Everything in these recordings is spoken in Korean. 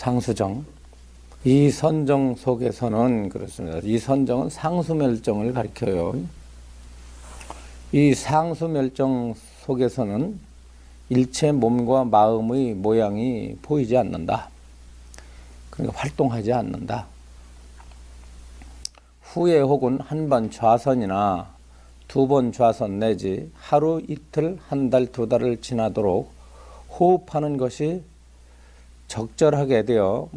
상수정. 이 선정 속에서는 그렇습니다. 이 선정은 상수멸정을 가리켜요. 이 상수멸정 속에서는 일체 몸과 마음의 모양이 보이지 않는다. 그러니까 활동하지 않는다. 후에 혹은 한 번 좌선이나 두 번 좌선 내지 하루, 이틀, 한 달, 두 달을 지나도록 호흡하는 것이 적절하게 되어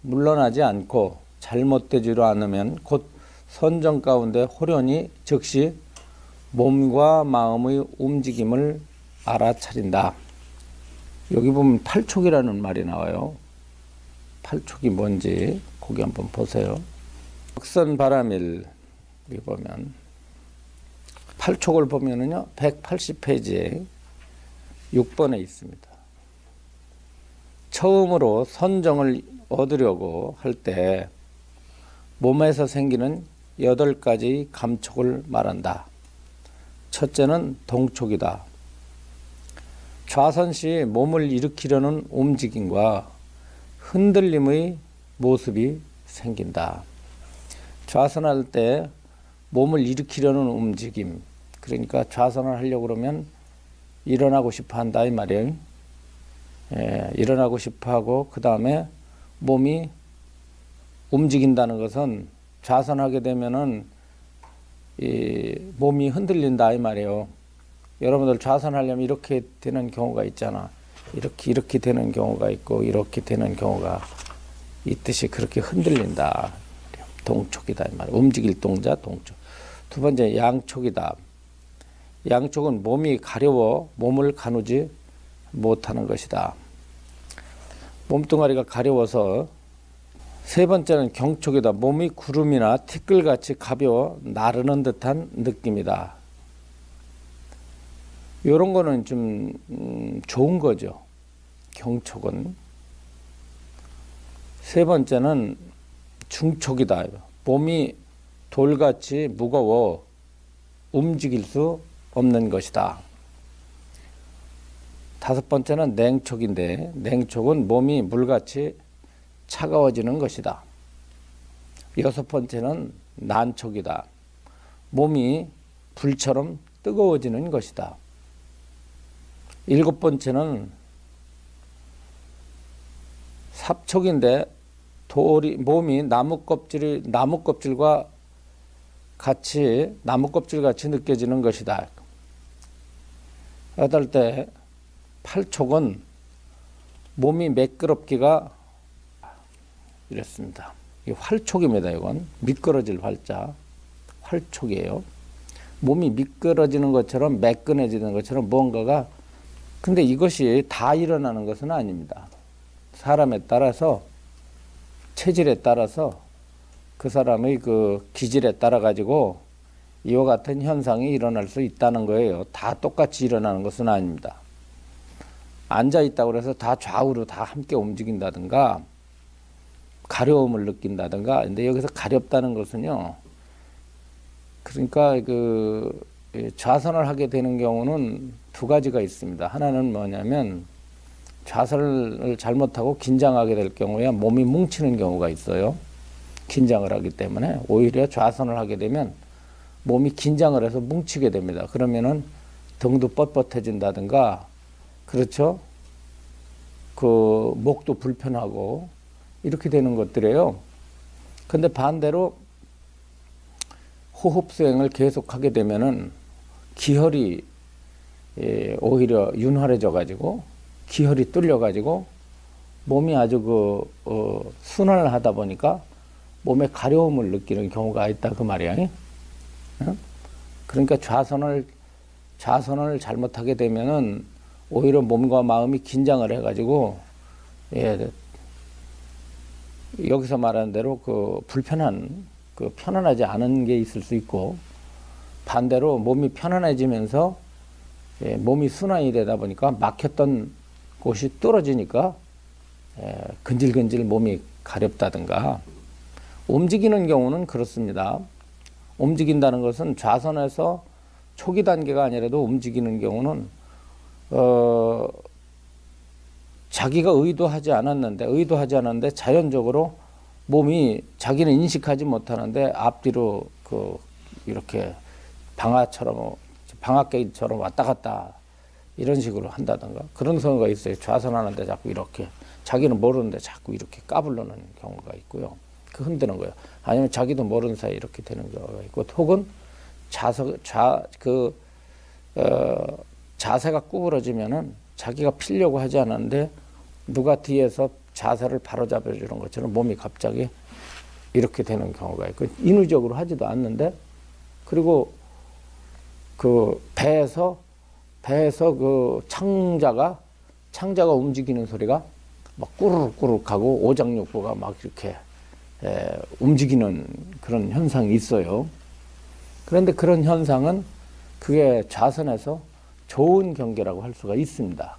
물러나지 않고 잘못되지도 않으면 곧 선정 가운데 호련히 즉시 몸과 마음의 움직임을 알아차린다. 여기 보면 팔촉이라는 말이 나와요. 팔촉이 뭔지 거기 한번 보세요. 극선바람일 여기 보면 팔촉을 보면은요 180페이지에 6번에 있습니다. 처음으로 선정을 얻으려고 할 때 몸에서 생기는 8가지 감촉을 말한다. 첫째는 동촉이다. 좌선 시 몸을 일으키려는 움직임과 흔들림의 모습이 생긴다. 좌선할 때 몸을 일으키려는 움직임, 그러니까 좌선을 하려고 그러면 일어나고 싶어 한다 이 말이에요. 일어나고 싶어 하고 그 다음에 몸이 움직인다는 것은 좌선하게 되면은 이 몸이 흔들린다 이 말이에요. 여러분들 좌선하려면 이렇게 되는 경우가 있잖아. 이렇게 되는 경우가 있고 이렇게 되는 경우가 있듯이 그렇게 흔들린다. 동촉이다 이 말이에요. 움직일 동자 동촉. 두 번째 양촉이다. 양촉은 몸이 가려워 몸을 가누지 못하는 것이다. 몸뚱아리가 가려워서. 세 번째는 경촉이다. 몸이 구름이나 티끌같이 가벼워 나르는 듯한 느낌이다. 이런 거는 좀 좋은 거죠. 경촉은. 세 번째는 중촉이다. 몸이 돌같이 무거워 움직일 수 없는 것이다. 다섯 번째는 냉촉인데 냉촉은 몸이 물같이 차가워지는 것이다. 여섯 번째는 난촉이다. 몸이 불처럼 뜨거워지는 것이다. 일곱 번째는 삽촉인데 몸이 나무껍질과 같이 나무껍질같이 느껴지는 것이다. 여덟 때 팔촉은 몸이 매끄럽기가 이랬습니다. 이 활촉입니다. 이건 미끄러질 활자 활촉이에요. 몸이 미끄러지는 것처럼 매끈해지는 것처럼 무언가가 근데 이것이 다 일어나는 것은 아닙니다. 사람에 따라서 체질에 따라서 그 사람의 그 기질에 따라 가지고 이와 같은 현상이 일어날 수 있다는 거예요. 다 똑같이 일어나는 것은 아닙니다. 앉아 있다고 해서 다 좌우로 다 함께 움직인다든가 가려움을 느낀다든가. 근데 여기서 가렵다는 것은요. 그러니까 그 좌선을 하게 되는 경우는 두 가지가 있습니다. 하나는 뭐냐면 좌선을 잘못하고 긴장하게 될 경우에 몸이 뭉치는 경우가 있어요. 긴장을 하기 때문에 오히려 좌선을 하게 되면 몸이 긴장을 해서 뭉치게 됩니다. 그러면은 등도 뻣뻣해진다든가 그렇죠. 그 목도 불편하고 이렇게 되는 것들이에요. 근데 반대로 호흡 수행을 계속하게 되면은 기혈이 오히려 윤활해져 가지고 기혈이 뚫려 가지고 몸이 아주 순환을 하다 보니까 몸에 가려움을 느끼는 경우가 있다 그 말이야. 그러니까 좌선을 잘못하게 되면은 오히려 몸과 마음이 긴장을 해가지고 여기서 말하는 대로 그 편안하지 않은 게 있을 수 있고 반대로 몸이 편안해지면서 몸이 순환이 되다 보니까 막혔던 곳이 뚫어지니까 근질근질 몸이 가렵다든가 움직이는 경우는 그렇습니다. 움직인다는 것은 좌선에서 초기 단계가 아니라도 움직이는 경우는 자기가 의도하지 않았는데 자연적으로 몸이 자기는 인식하지 못하는데 앞뒤로 이렇게 방아깨처럼 왔다 갔다 이런 식으로 한다든가 그런 경우가 있어요. 좌선하는데 자꾸 이렇게 자기는 모르는데 자꾸 이렇게 까불러는 경우가 있고요. 그 흔드는 거예요. 아니면 자기도 모르는 사이에 이렇게 되는 경우가 있고, 혹은 자세가 구부러지면은 자기가 피려고 하지 않았는데 누가 뒤에서 자세를 바로잡아 주는 것처럼 몸이 갑자기 이렇게 되는 경우가 있고, 인위적으로 하지도 않는데, 그리고 그 배에서 그 창자가 움직이는 소리가 막 꾸르륵꾸르륵하고 오장육부가 막 이렇게 움직이는 그런 현상이 있어요. 그런데 그런 현상은 그게 좌선에서 좋은 경계라고 할 수가 있습니다.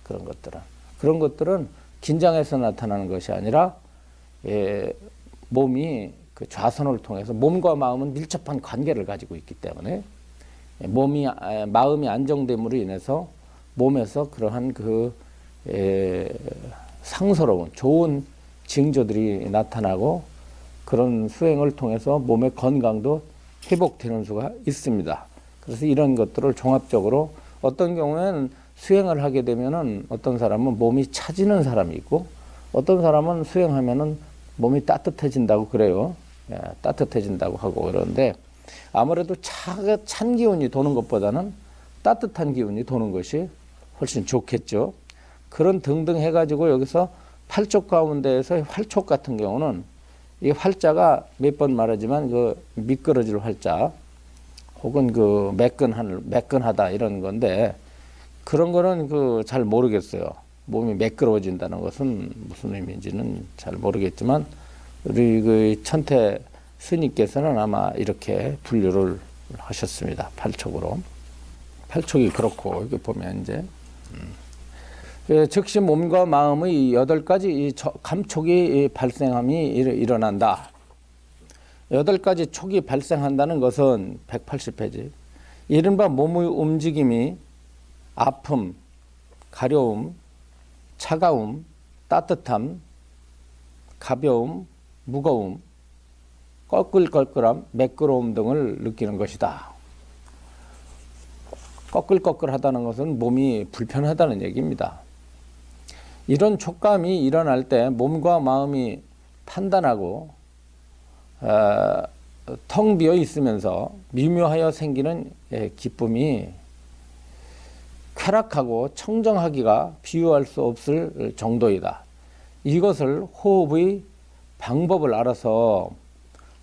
그런 것들은 긴장해서 나타나는 것이 아니라 몸이 그 좌선을 통해서 몸과 마음은 밀접한 관계를 가지고 있기 때문에 마음이 안정됨으로 인해서 몸에서 그러한 상서로운 좋은 징조들이 나타나고, 그런 수행을 통해서 몸의 건강도 회복되는 수가 있습니다. 그래서 이런 것들을 종합적으로 어떤 경우에는 수행을 하게 되면은 어떤 사람은 몸이 차지는 사람이 있고, 어떤 사람은 수행하면은 몸이 따뜻해진다고 그래요. 따뜻해진다고 하고 그러는데, 아무래도 찬 기운이 도는 것보다는 따뜻한 기운이 도는 것이 훨씬 좋겠죠. 그런 등등 해가지고 여기서 팔쪽 가운데에서 활쪽 같은 경우는 이 활자가 몇 번 말하지만 그 미끄러질 활자 혹은 그 매끈하다 이런 건데, 그런 거는 잘 모르겠어요. 몸이 매끄러워진다는 것은 무슨 의미인지는 잘 모르겠지만, 우리 그 천태 스님께서는 아마 이렇게 분류를 하셨습니다. 팔촉으로. 팔촉이 그렇고, 이렇게 보면 이제 즉시 몸과 마음의 8가지 감촉이 발생함이 일어난다. 8가지 촉이 발생한다는 것은 180페이지. 이른바 몸의 움직임이 아픔, 가려움, 차가움, 따뜻함, 가벼움, 무거움, 꺼끌꺼끌함, 매끄러움 등을 느끼는 것이다. 꺼끌꺼끌하다는 것은 몸이 불편하다는 얘기입니다. 이런 촉감이 일어날 때 몸과 마음이 판단하고 텅 비어 있으면서 미묘하여 생기는 기쁨이 쾌락하고 청정하기가 비유할 수 없을 정도이다. 이것을 호흡의 방법을 알아서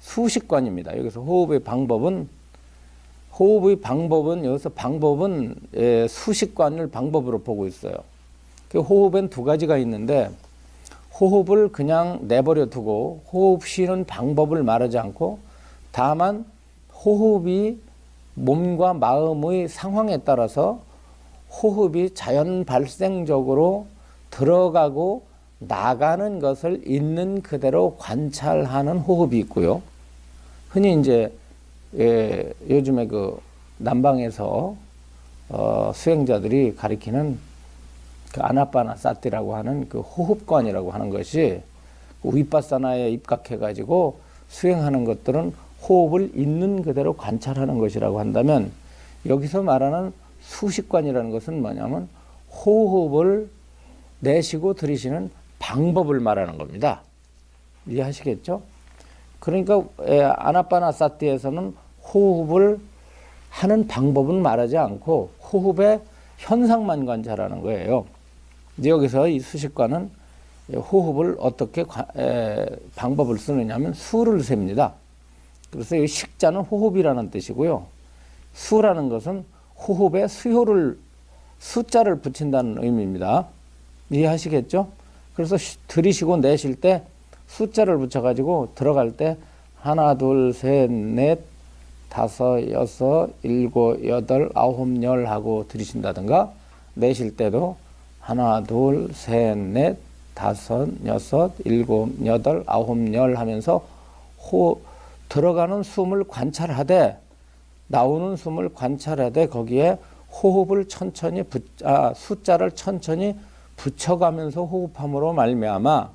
수식관입니다. 여기서 호흡의 방법은 여기서 방법은 수식관을 방법으로 보고 있어요. 그 호흡엔 2가지가 있는데, 호흡을 그냥 내버려 두고 호흡 쉬는 방법을 말하지 않고, 다만 호흡이 몸과 마음의 상황에 따라서 호흡이 자연 발생적으로 들어가고 나가는 것을 있는 그대로 관찰하는 호흡이 있고요. 흔히 이제 요즘에 그 남방에서 수행자들이 가리키는 그 아나파나사티라고 하는 그 호흡관이라고 하는 것이, 위파사나에 입각해가지고 수행하는 것들은 호흡을 있는 그대로 관찰하는 것이라고 한다면, 여기서 말하는 수식관이라는 것은 뭐냐면 호흡을 내쉬고 들이쉬는 방법을 말하는 겁니다. 이해하시겠죠? 그러니까 아나파나사티에서는 호흡을 하는 방법은 말하지 않고 호흡의 현상만 관찰하는 거예요. 이제 여기서 이 수식관은 호흡을 어떻게 방법을 쓰느냐면 수를 셉니다. 그래서 이 식자는 호흡이라는 뜻이고요. 수라는 것은 호흡에 숫자를 붙인다는 의미입니다. 이해하시겠죠? 그래서 들이쉬고 내쉴 때 숫자를 붙여가지고 들어갈 때 1, 2, 3, 4, 5, 6, 7, 8, 9, 10 하고 들이쉰다든가, 내쉴 때도 1, 2, 3, 4, 5, 6, 7, 8, 9, 10 하면서 들어가는 숨을 관찰하되 나오는 숨을 관찰하되 거기에 호흡을 숫자를 천천히 붙여가면서 호흡함으로 말미암아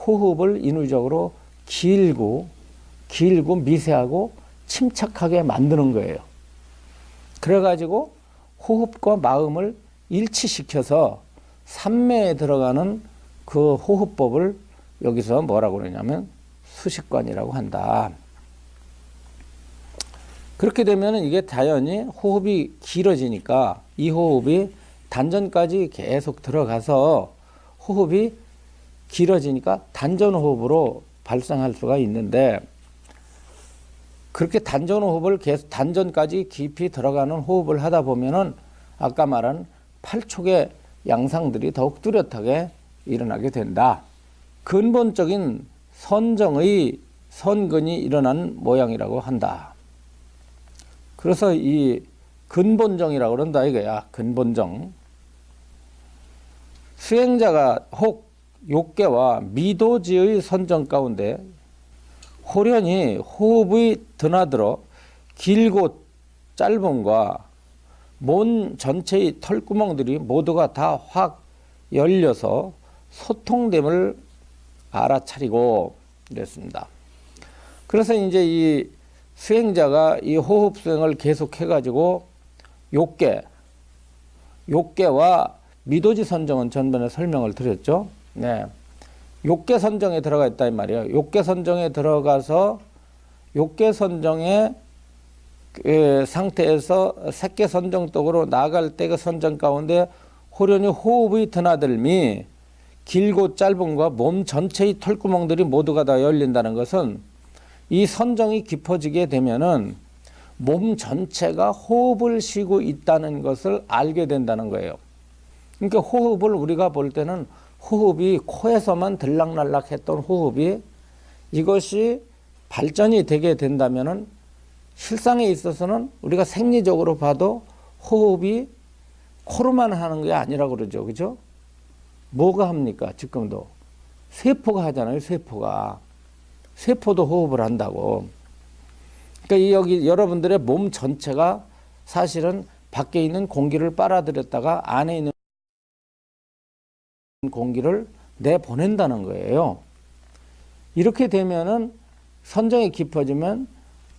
호흡을 인위적으로 길고 미세하고 침착하게 만드는 거예요. 그래가지고 호흡과 마음을 일치시켜서 삼매에 들어가는 그 호흡법을 여기서 뭐라고 그러냐면 수식관이라고 한다. 그렇게 되면 이게 자연히 호흡이 길어지니까 이 호흡이 단전까지 계속 들어가서 호흡이 길어지니까 단전호흡으로 발생할 수가 있는데, 그렇게 단전호흡을 계속 단전까지 깊이 들어가는 호흡을 하다 보면은 아까 말한 8촉의 양상들이 더욱 뚜렷하게 일어나게 된다. 근본적인 선정의 선근이 일어난 모양이라고 한다. 그래서 이 근본정이라고 그런다 이거야. 근본정. 수행자가 혹 욕계와 미도지의 선정 가운데 호련히 호흡이 드나들어 길고 짧음과 몸 전체의 털구멍들이 모두가 다 확 열려서 소통됨을 알아차리고 이랬습니다. 그래서 이제 이 수행자가 이 호흡 수행을 계속해 가지고 욕계와 미도지 선정은 전번에 설명을 드렸죠. 네. 욕계 선정에 들어가 있다 이 말이에요. 욕계 선정에 들어가서 욕계 선정의 상태에서 색계 선정독으로 나아갈 때 그 선정 가운데 호련히 호흡의 드나들미 길고 짧음과 몸 전체의 털구멍들이 모두가 다 열린다는 것은 이 선정이 깊어지게 되면은 몸 전체가 호흡을 쉬고 있다는 것을 알게 된다는 거예요. 그러니까 호흡을 우리가 볼 때는 호흡이 코에서만 들락날락 했던 호흡이 이것이 발전이 되게 된다면은 실상에 있어서는 우리가 생리적으로 봐도 호흡이 코로만 하는 게 아니라고 그러죠. 그죠? 뭐가 합니까? 지금도. 세포가 하잖아요. 세포도 호흡을 한다고. 그러니까 여기 여러분들의 몸 전체가 사실은 밖에 있는 공기를 빨아들였다가 안에 있는 공기를 내보낸다는 거예요. 이렇게 되면은 선정이 깊어지면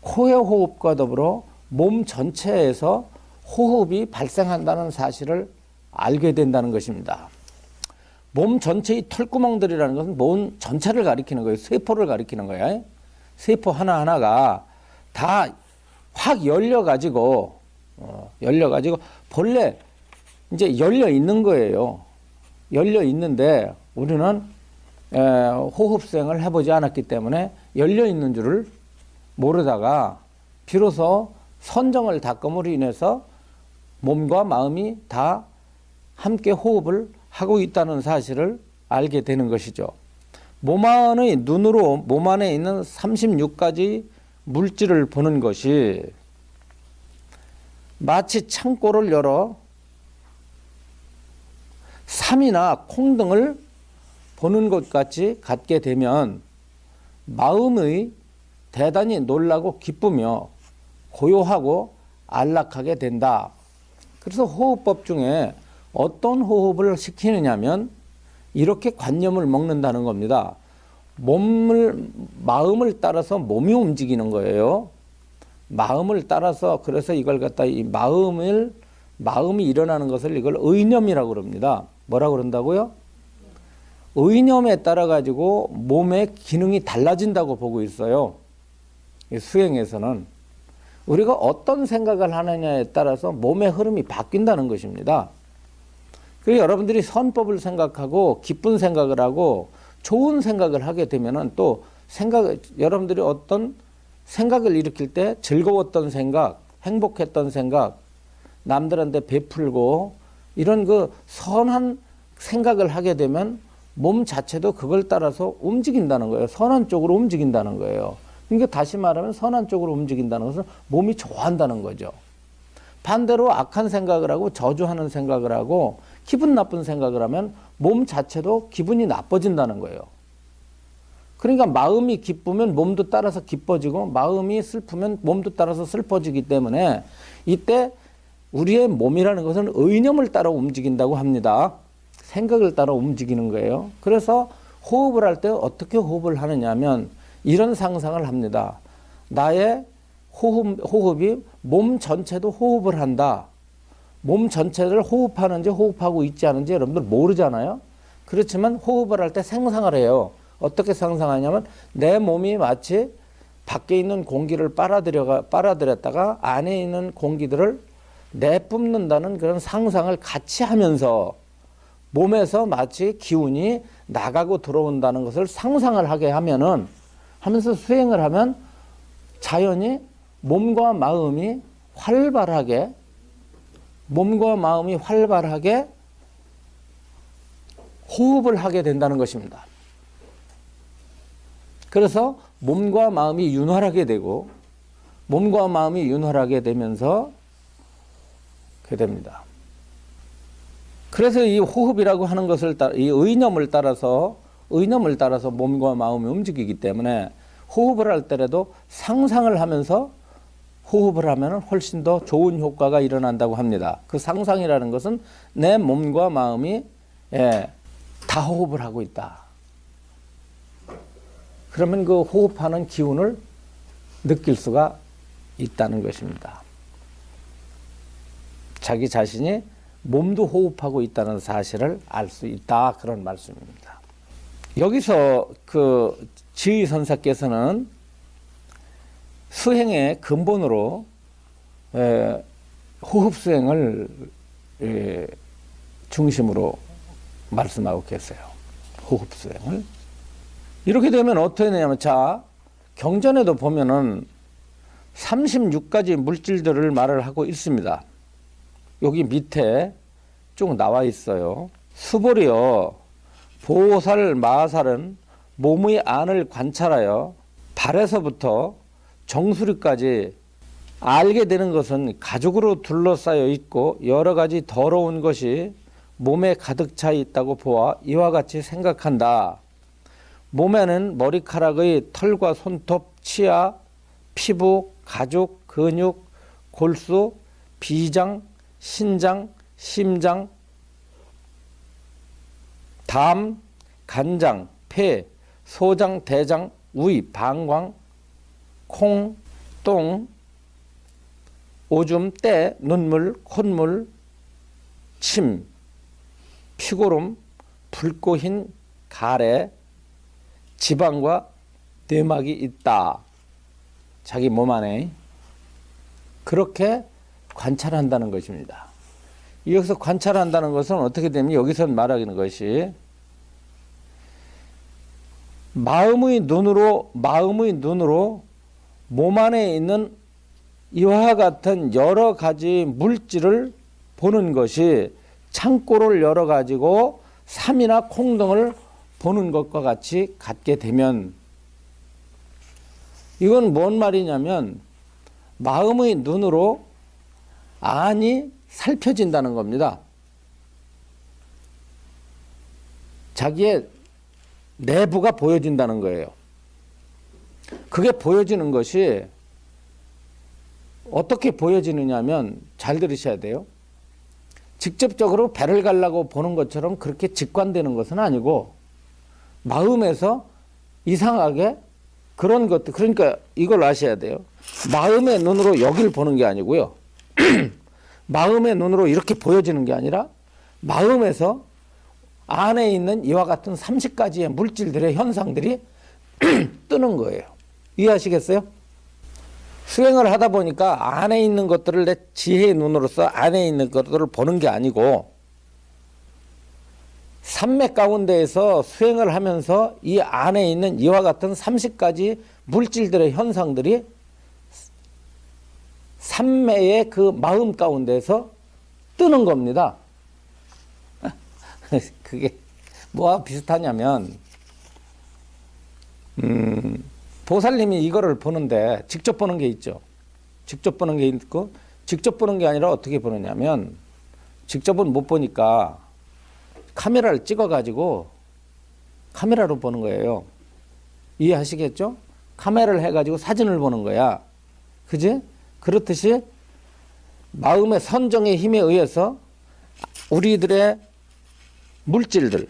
코의 호흡과 더불어 몸 전체에서 호흡이 발생한다는 사실을 알게 된다는 것입니다. 몸 전체의 털구멍들이라는 것은 몸 전체를 가리키는 거예요. 세포를 가리키는 거예요. 세포 하나하나가 다 확 열려가지고 본래 이제 열려 있는 거예요. 열려 있는데 우리는 호흡 수행을 해보지 않았기 때문에 열려 있는 줄을 모르다가 비로소 선정을 닦음으로 인해서 몸과 마음이 다 함께 호흡을 하고 있다는 사실을 알게 되는 것이죠. 몸 안의 눈으로 몸 안에 있는 36가지 물질을 보는 것이 마치 창고를 열어 삼이나 콩 등을 보는 것 같이 갖게 되면 마음의 대단히 놀라고 기쁘며 고요하고 안락하게 된다. 그래서 호흡법 중에 어떤 호흡을 시키느냐면 이렇게 관념을 먹는다는 겁니다. 마음을 따라서 몸이 움직이는 거예요. 마음을 따라서. 그래서 이걸 갖다 이 마음이 일어나는 것을 이걸 의념이라고 그럽니다. 뭐라고 그런다고요? 의념에 따라 가지고 몸의 기능이 달라진다고 보고 있어요. 수행에서는 우리가 어떤 생각을 하느냐에 따라서 몸의 흐름이 바뀐다는 것입니다. 그래서 여러분들이 선법을 생각하고 기쁜 생각을 하고 좋은 생각을 하게 되면은 또 여러분들이 어떤 생각을 일으킬 때 즐거웠던 생각, 행복했던 생각, 남들한테 베풀고 이런 그 선한 생각을 하게 되면 몸 자체도 그걸 따라서 움직인다는 거예요. 선한 쪽으로 움직인다는 거예요. 그러니까 다시 말하면 선한 쪽으로 움직인다는 것은 몸이 좋아한다는 거죠. 반대로 악한 생각을 하고 저주하는 생각을 하고 기분 나쁜 생각을 하면 몸 자체도 기분이 나빠진다는 거예요. 그러니까 마음이 기쁘면 몸도 따라서 기뻐지고 마음이 슬프면 몸도 따라서 슬퍼지기 때문에 이때 우리의 몸이라는 것은 의념을 따라 움직인다고 합니다. 생각을 따라 움직이는 거예요. 그래서 호흡을 할 때 어떻게 호흡을 하느냐 하면 이런 상상을 합니다. 나의 호흡이 몸 전체도 호흡을 한다. 몸 전체를 호흡하는지 호흡하고 있지 않은지 여러분들 모르잖아요. 그렇지만 호흡을 할 때 상상을 해요. 어떻게 상상하냐면 내 몸이 마치 밖에 있는 공기를 빨아들였다가 안에 있는 공기들을 내뿜는다는 그런 상상을 같이 하면서 몸에서 마치 기운이 나가고 들어온다는 것을 상상을 하게 하면서 수행을 하면 자연히 몸과 마음이 활발하게 호흡을 하게 된다는 것입니다. 그래서 몸과 마음이 윤활하게 되고 몸과 마음이 윤활하게 되면서 그렇게 됩니다. 그래서 이 호흡이라고 하는 것을 이 의념을 따라서 몸과 마음이 움직이기 때문에 호흡을 할 때라도 상상을 하면서 호흡을 하면 훨씬 더 좋은 효과가 일어난다고 합니다. 그 상상이라는 것은 내 몸과 마음이 다 호흡을 하고 있다. 그러면 그 호흡하는 기운을 느낄 수가 있다는 것입니다. 자기 자신이 몸도 호흡하고 있다는 사실을 알 수 있다. 그런 말씀입니다. 여기서 그 지의선사께서는 수행의 근본으로 호흡 수행을 중심으로 말씀하고 계세요. 호흡 수행을. 이렇게 되면 어떻게 되냐면, 자, 경전에도 보면은 36가지 물질들을 말을 하고 있습니다. 여기 밑에 쭉 나와 있어요. 수보리여, 보살, 마살은 몸의 안을 관찰하여 발에서부터 정수리까지 알게 되는 것은 가죽으로 둘러싸여 있고 여러 가지 더러운 것이 몸에 가득 차 있다고 보아 이와 같이 생각한다. 몸에는 머리카락의 털과 손톱, 치아, 피부, 가죽, 근육, 골수, 비장, 신장, 심장, 담, 간장, 폐, 소장, 대장, 위, 방광, 콩, 똥, 오줌, 때, 눈물, 콧물, 침, 피고름, 붉고 흰 가래, 지방과 내막이 있다. 자기 몸 안에 그렇게 관찰한다는 것입니다. 여기서 관찰한다는 것은 어떻게 되면 여기서 말하는 것이 마음의 눈으로 몸 안에 있는 이와 같은 여러 가지 물질을 보는 것이 창고를 열어가지고 삼이나 콩 등을 보는 것과 같이 갖게 되면, 이건 뭔 말이냐면 마음의 눈으로 안이 살펴진다는 겁니다. 자기의 내부가 보여진다는 거예요. 그게 보여지는 것이 어떻게 보여지느냐면, 잘 들으셔야 돼요. 직접적으로 배를 가려고 보는 것처럼 그렇게 직관되는 것은 아니고 마음에서 이상하게 그런 것들, 그러니까 이걸 아셔야 돼요. 마음의 눈으로 여기를 보는 게 아니고요. 마음의 눈으로 이렇게 보여지는 게 아니라 마음에서 안에 있는 이와 같은 30가지의 물질들의 현상들이 뜨는 거예요. 이해하시겠어요? 수행을 하다 보니까 안에 있는 것들을 내 지혜의 눈으로서 안에 있는 것들을 보는 게 아니고 산맥 가운데에서 수행을 하면서 이 안에 있는 이와 같은 30가지 물질들의 현상들이 산매의 그 마음 가운데서 뜨는 겁니다. 그게 뭐와 비슷하냐면, 보살님이 이거를 보는데 직접 보는 게 있죠. 직접 보는 게 있고, 직접 보는 게 아니라 어떻게 보느냐면, 직접은 못 보니까 카메라를 찍어가지고 카메라로 보는 거예요. 이해하시겠죠? 카메라를 해가지고 사진을 보는 거야. 그지? 그렇듯이 마음의 선정의 힘에 의해서 우리들의 물질들,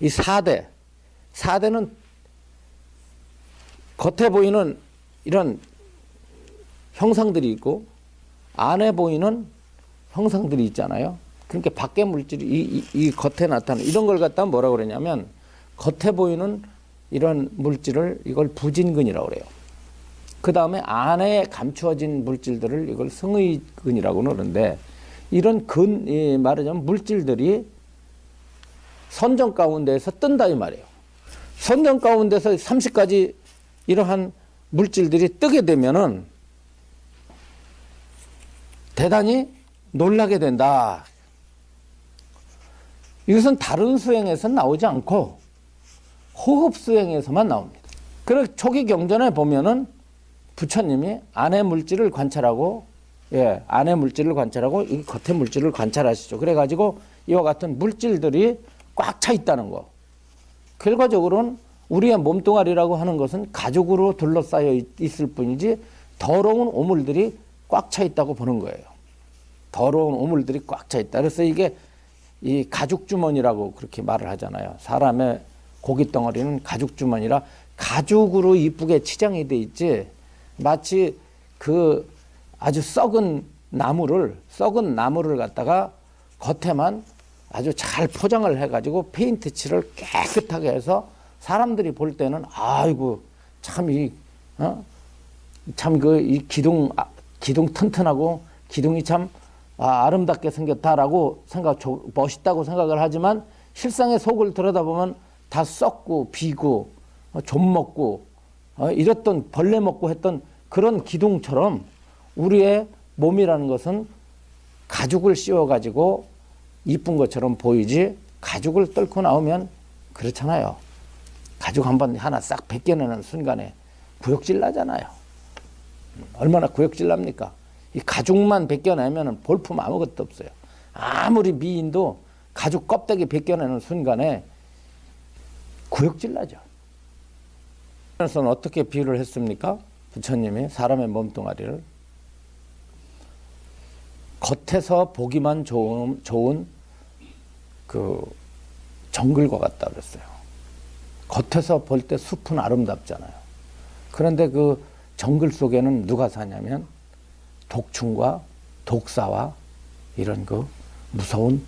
이 4대, 4대는 겉에 보이는 이런 형상들이 있고 안에 보이는 형상들이 있잖아요. 그러니까 밖에 물질이 이 겉에 나타나는 이런 걸 갖다 뭐라고 그러냐면 겉에 보이는 이런 물질을 이걸 부진근이라고 그래요. 그 다음에 안에 감추어진 물질들을 이걸 성의근이라고 그러는데 이런 말하자면 물질들이 선정 가운데에서 뜬다 이 말이에요. 선정 가운데서 30가지 이러한 물질들이 뜨게 되면은 대단히 놀라게 된다. 이것은 다른 수행에서 나오지 않고 호흡 수행에서만 나옵니다. 그래서 초기 경전에 보면은 부처님이 안의 물질을 관찰하고, 안의 물질을 관찰하고 이 겉의 물질을 관찰하시죠. 그래가지고 이와 같은 물질들이 꽉 차 있다는 거. 결과적으로는 우리의 몸뚱아리라고 하는 것은 가죽으로 둘러싸여 있을 뿐이지 더러운 오물들이 꽉 차 있다고 보는 거예요. 더러운 오물들이 꽉 차 있다. 그래서 이게 이 가죽 주머니라고 그렇게 말을 하잖아요. 사람의 고기 덩어리는 가죽 주머니라 가죽으로 이쁘게 치장이 돼 있지 마치 그 아주 썩은 나무를 갖다가 겉에만 아주 잘 포장을 해가지고 페인트 칠을 깨끗하게 해서 사람들이 볼 때는 아이고 참 이 기둥 튼튼하고 기둥이 참 아름답게 생겼다라고 멋있다고 생각을 하지만 실상의 속을 들여다보면 다 썩고 비고 좀 먹고 이랬던 벌레 먹고 했던 그런 기둥처럼 우리의 몸이라는 것은 가죽을 씌워가지고 이쁜 것처럼 보이지 가죽을 뚫고 나오면 그렇잖아요. 가죽 한번 하나 싹 벗겨내는 순간에 구역질 나잖아요. 얼마나 구역질 납니까? 이 가죽만 벗겨내면 볼품 아무것도 없어요. 아무리 미인도 가죽 껍데기 벗겨내는 순간에 구역질 나죠. 그래서 어떻게 비유를 했습니까? 부처님이 사람의 몸뚱아리를 겉에서 보기만 좋은 그 정글과 같다 그랬어요. 겉에서 볼 때 숲은 아름답잖아요. 그런데 그 정글 속에는 누가 사냐면 독충과 독사와 이런 그 무서운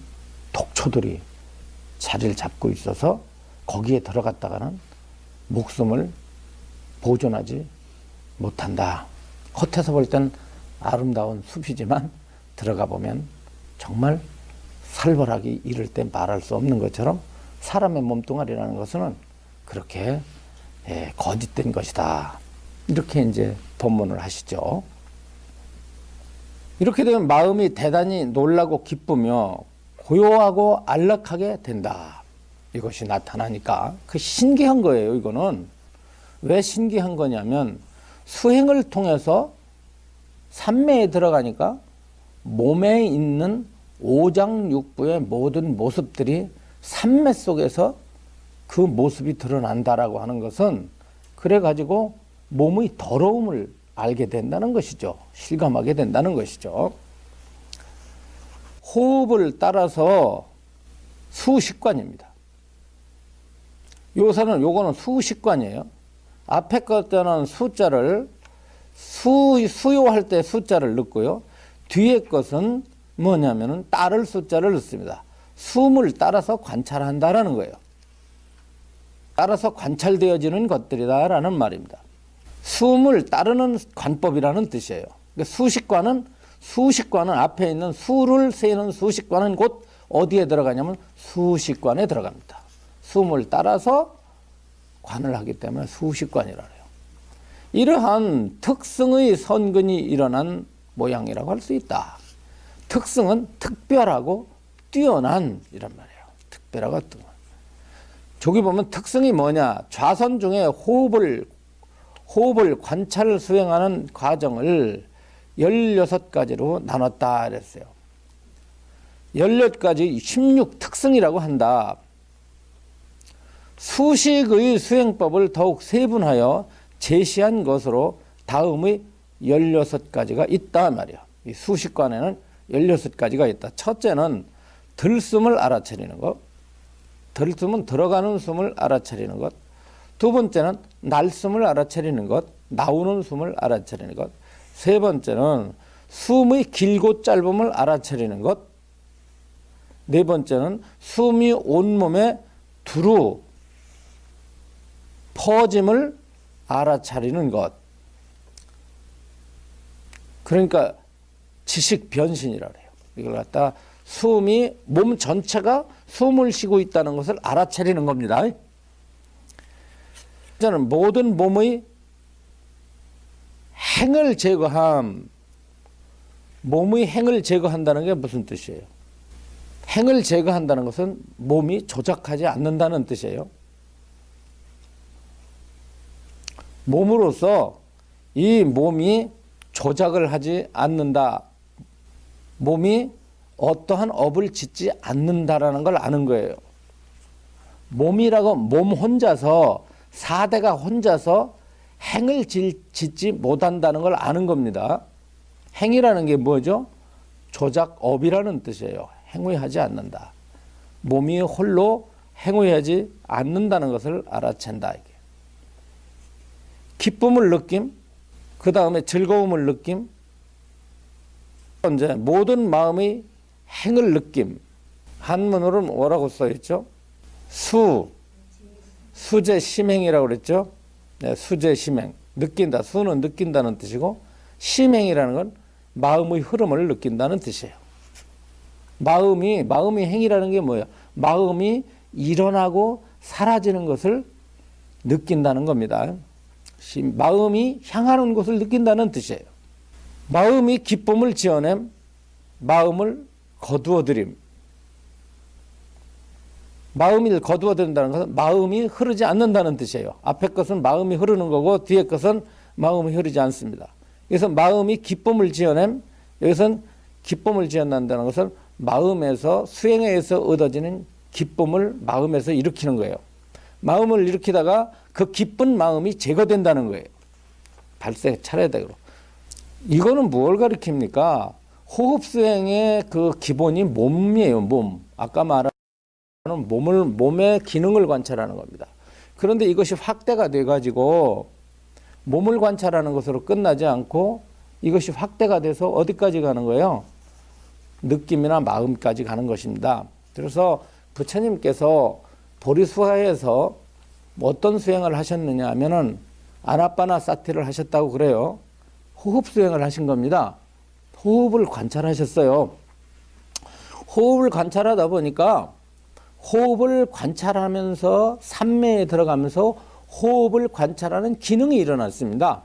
독초들이 자리를 잡고 있어서 거기에 들어갔다가는 목숨을 보존하지 못한다. 겉에서 볼 땐 아름다운 숲이지만 들어가 보면 정말 살벌하게 이를 때 말할 수 없는 것처럼 사람의 몸뚱아리라는 것은 그렇게 거짓된 것이다. 이렇게 이제 본문을 하시죠. 이렇게 되면 마음이 대단히 놀라고 기쁘며 고요하고 안락하게 된다. 이것이 나타나니까 그 신기한 거예요. 이거는 왜 신기한 거냐면 수행을 통해서 삼매에 들어가니까 몸에 있는 오장육부의 모든 모습들이 삼매 속에서 그 모습이 드러난다라고 하는 것은 그래가지고 몸의 더러움을 알게 된다는 것이죠. 실감하게 된다는 것이죠. 호흡을 따라서 수식관입니다. 요거는 수식관이에요. 앞에 것들은 숫자를 수요할 때 숫자를 넣고요. 뒤에 것은 뭐냐면은 따를 숫자를 넣습니다. 숨을 따라서 관찰한다라는 거예요. 따라서 관찰되어지는 것들이다라는 말입니다. 숨을 따르는 관법이라는 뜻이에요. 그러니까 수식관은 앞에 있는 수를 세는 수식관은 곧 어디에 들어가냐면 수식관에 들어갑니다. 숨을 따라서 관을 하기 때문에 수식관이라 해요. 이러한 특성의 선근이 일어난 모양이라고 할 수 있다. 특성은 특별하고 뛰어난 이란 말이에요. 특별하고 뛰어난. 저기 보면 특성이 뭐냐? 좌선 중에 호흡을 관찰 수행하는 과정을 16가지로 나눴다 그랬어요. 16가지 16특성이라고 한다. 수식의 수행법을 더욱 세분하여 제시한 것으로 다음의 16가지가 있다 말이야. 이 수식관에는 16가지가 있다. 첫째는 들숨을 알아차리는 것. 들숨은 들어가는 숨을 알아차리는 것. 두 번째는 날숨을 알아차리는 것, 나오는 숨을 알아차리는 것. 세 번째는 숨의 길고 짧음을 알아차리는 것. 네 번째는 숨이 온몸에 두루 퍼짐을 알아차리는 것. 그러니까 지식 변신이라 그래요. 이걸 갖다가 숨이 몸 전체가 숨을 쉬고 있다는 것을 알아차리는 겁니다. 저는 모든 몸의 행을 제거함. 몸의 행을 제거한다는 게 무슨 뜻이에요? 행을 제거한다는 것은 몸이 조작하지 않는다는 뜻이에요. 몸으로서 이 몸이 조작을 하지 않는다. 몸이 어떠한 업을 짓지 않는다라는 걸 아는 거예요. 몸이라고 몸 혼자서 사대가 혼자서 행을 짓지 못한다는 걸 아는 겁니다. 행이라는 게 뭐죠? 조작업이라는 뜻이에요. 행위하지 않는다. 몸이 홀로 행위하지 않는다는 것을 알아챈다. 이게. 기쁨을 느낌, 그 다음에 즐거움을 느낌, 이제 모든 마음의 행을 느낌. 한문으로는 뭐라고 써있죠? 수제 심행이라고 그랬죠? 네, 수제 심행. 느낀다. 수는 느낀다는 뜻이고, 심행이라는 건 마음의 흐름을 느낀다는 뜻이에요. 마음이 행이라는 게 뭐예요? 마음이 일어나고 사라지는 것을 느낀다는 겁니다. 마음이 향하는 곳을 느낀다는 뜻이에요. 마음이 기쁨을 지어냄, 마음을 거두어들임. 마음을 거두어들인다는 것은 마음이 흐르지 않는다는 뜻이에요. 앞에 것은 마음이 흐르는 거고 뒤에 것은 마음이 흐르지 않습니다. 그래서 마음이 기쁨을 지어냄, 여기서는 기쁨을 지어낸다는 것은 마음에서 수행에 의해서 얻어지는 기쁨을 마음에서 일으키는 거예요. 마음을 일으키다가 그 기쁜 마음이 제거된다는 거예요. 발생 차례대로. 이거는 뭘 가리킵니까? 호흡 수행의 그 기본이 몸이에요. 몸. 아까 말한 몸의 기능을 관찰하는 겁니다. 그런데 이것이 확대가 돼가지고 몸을 관찰하는 것으로 끝나지 않고 이것이 확대가 돼서 어디까지 가는 거예요? 느낌이나 마음까지 가는 것입니다. 그래서 부처님께서 보리수화에서 어떤 수행을 하셨느냐 하면은 아나빠나사티를 하셨다고 그래요. 호흡 수행을 하신 겁니다. 호흡을 관찰하셨어요. 호흡을 관찰하다 보니까 호흡을 관찰하면서 삼매에 들어가면서 호흡을 관찰하는 기능이 일어났습니다.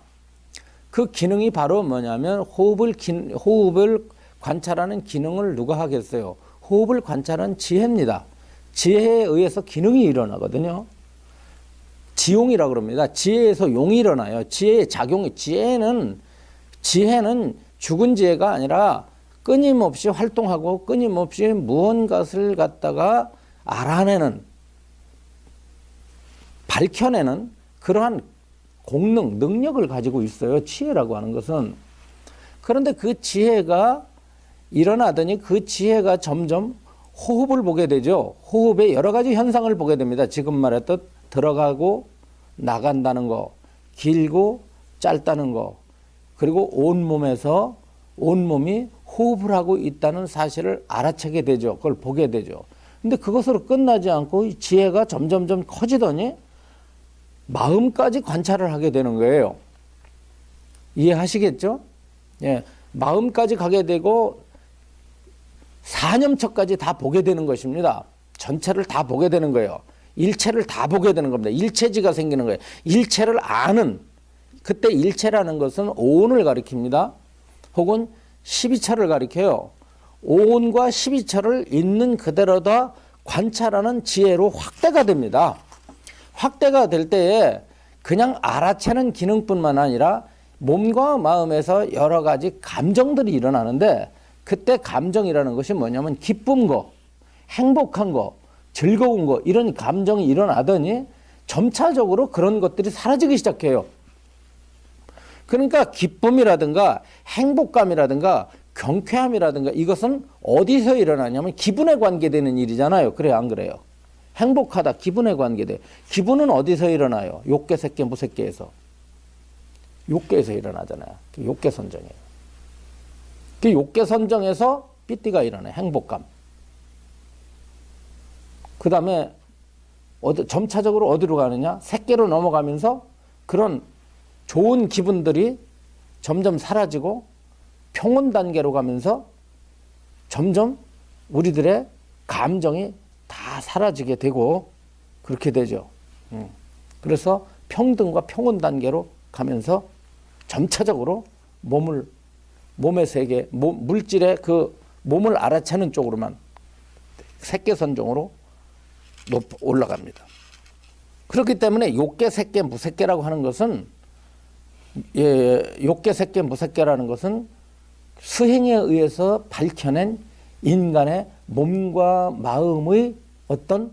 그 기능이 바로 뭐냐면 호흡을 관찰하는 기능을 누가 하겠어요? 호흡을 관찰하는 지혜입니다. 지혜에 의해서 기능이 일어나거든요. 지용이라고 그럽니다. 지혜에서 용이 일어나요. 지혜의 작용이, 지혜는 죽은 지혜가 아니라 끊임없이 활동하고 끊임없이 무언가를 갖다가 알아내는, 밝혀내는 그러한 공능, 능력을 가지고 있어요. 지혜라고 하는 것은. 그런데 그 지혜가 일어나더니 그 지혜가 점점 호흡을 보게 되죠. 호흡의 여러 가지 현상을 보게 됩니다. 지금 말했던 들어가고 나간다는 거, 길고 짧다는 거, 그리고 온몸에서 온몸이 호흡을 하고 있다는 사실을 알아채게 되죠. 그걸 보게 되죠. 근데 그것으로 끝나지 않고 이 지혜가 점점점 커지더니 마음까지 관찰을 하게 되는 거예요. 이해하시겠죠? 예, 마음까지 가게 되고 사념처까지 다 보게 되는 것입니다. 전체를 다 보게 되는 거예요. 일체를 다 보게 되는 겁니다. 일체지가 생기는 거예요. 일체를 아는, 그때 일체라는 것은 오온을 가리킵니다. 혹은 12처를 가리켜요. 오온과 12처를 있는 그대로 다 관찰하는 지혜로 확대가 됩니다. 확대가 될 때에 그냥 알아채는 기능뿐만 아니라 몸과 마음에서 여러 가지 감정들이 일어나는데, 그때 감정이라는 것이 뭐냐면 기쁜 거, 행복한 거, 즐거운 거, 이런 감정이 일어나더니 점차적으로 그런 것들이 사라지기 시작해요. 그러니까 기쁨이라든가 행복감이라든가 경쾌함이라든가 이것은 어디서 일어나냐면 기분에 관계되는 일이잖아요. 그래요, 안 그래요? 행복하다. 기분에 관계돼. 기분은 어디서 일어나요? 욕계, 색계, 무색계에서. 욕계에서 일어나잖아요. 욕계 선정이에요. 그 욕계 선정에서 삐띠가 일어나요. 행복감. 그 다음에 점차적으로 어디로 가느냐? 색계로 넘어가면서 그런 좋은 기분들이 점점 사라지고 평온 단계로 가면서 점점 우리들의 감정이 다 사라지게 되고 그렇게 되죠. 그래서 평등과 평온 단계로 가면서 점차적으로 몸의 세계, 물질의 그 몸을 알아채는 쪽으로만 색계선정으로 올라갑니다. 그렇기 때문에 욕계, 색계, 무색계라고 하는 것은 욕계, 색계, 무색계라는 것은 수행에 의해서 밝혀낸 인간의 몸과 마음의 어떤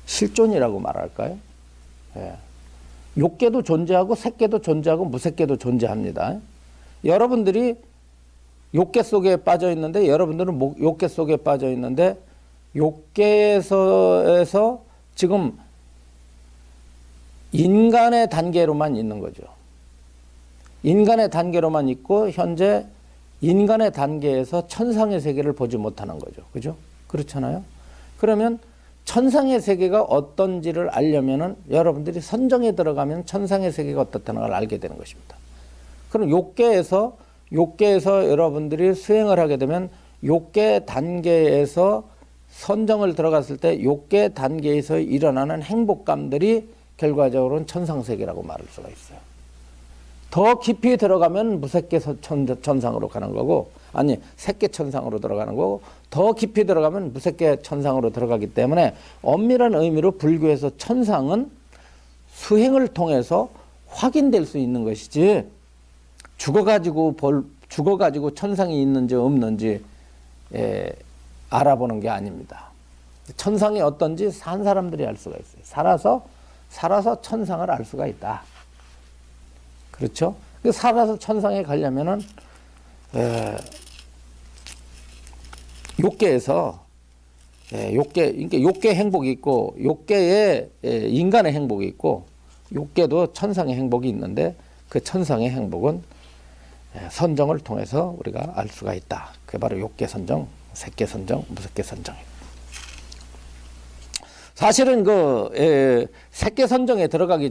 실존이라고 말할까요? 예. 욕계도 존재하고 색계도 존재하고 무색계도 존재합니다. 여러분들이 욕계 속에 빠져 있는데 여러분들은 욕계 속에 빠져 있는데 욕계에서 지금 인간의 단계로만 있는 거죠. 인간의 단계로만 있고 현재 인간의 단계에서 천상의 세계를 보지 못하는 거죠. 그죠? 그렇잖아요. 그러면 천상의 세계가 어떤지를 알려면은 여러분들이 선정에 들어가면 천상의 세계가 어떻다는 걸 알게 되는 것입니다. 그럼 욕계에서 여러분들이 수행을 하게 되면 욕계 단계에서 선정을 들어갔을 때 욕계 단계에서 일어나는 행복감들이 결과적으로는 천상세계라고 말할 수가 있어요. 더 깊이 들어가면 무색계 천상으로 가는 거고, 아니 색계 천상으로 들어가는 거고, 더 깊이 들어가면 무색계 천상으로 들어가기 때문에 엄밀한 의미로 불교에서 천상은 수행을 통해서 확인될 수 있는 것이지 죽어가지고 천상이 있는지 없는지 알아보는 게 아닙니다. 천상이 어떤지 산 사람들이 알 수가 있어요. 살아서 천상을 알 수가 있다. 그렇죠? 살아서 천상에 가려면은 욕계에서 욕계 행복이 있고 욕계에 인간의 행복이 있고 욕계도 천상의 행복이 있는데 그 천상의 행복은 선정을 통해서 우리가 알 수가 있다. 그게 바로 욕계 선정, 색계 선정, 무색계 선정입니다. 사실은 색계 선정에 들어가기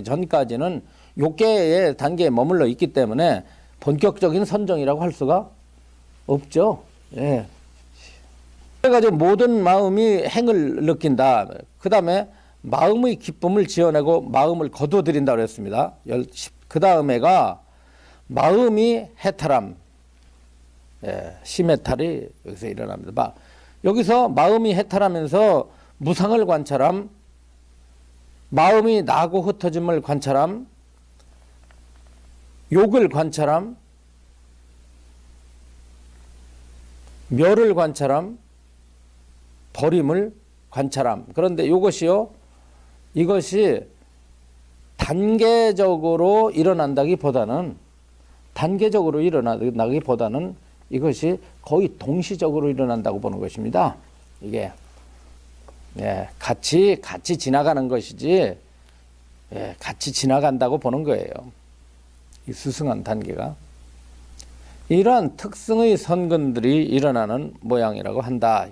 전까지는 욕계의 단계에 머물러 있기 때문에 본격적인 선정이라고 할 수가 없죠. 예. 그래가지고 모든 마음이 행을 느낀다. 그 다음에 마음의 기쁨을 지어내고 마음을 거둬들인다 그랬습니다. 그 다음에가 마음이 해탈함. 심해탈이 여기서 일어납니다. 여기서 마음이 해탈하면서 무상을 관찰함, 마음이 나고 흩어짐을 관찰함, 욕을 관찰함, 멸을 관찰함, 버림을 관찰함. 그런데 이것이 단계적으로 일어나기보다는 이것이 거의 동시적으로 일어난다고 보는 것입니다. 이게 같이 지나가는 것이지 같이 지나간다고 보는 거예요. 이 수승한 단계가 이러한 특성의 선근들이 일어나는 모양이라고 한다.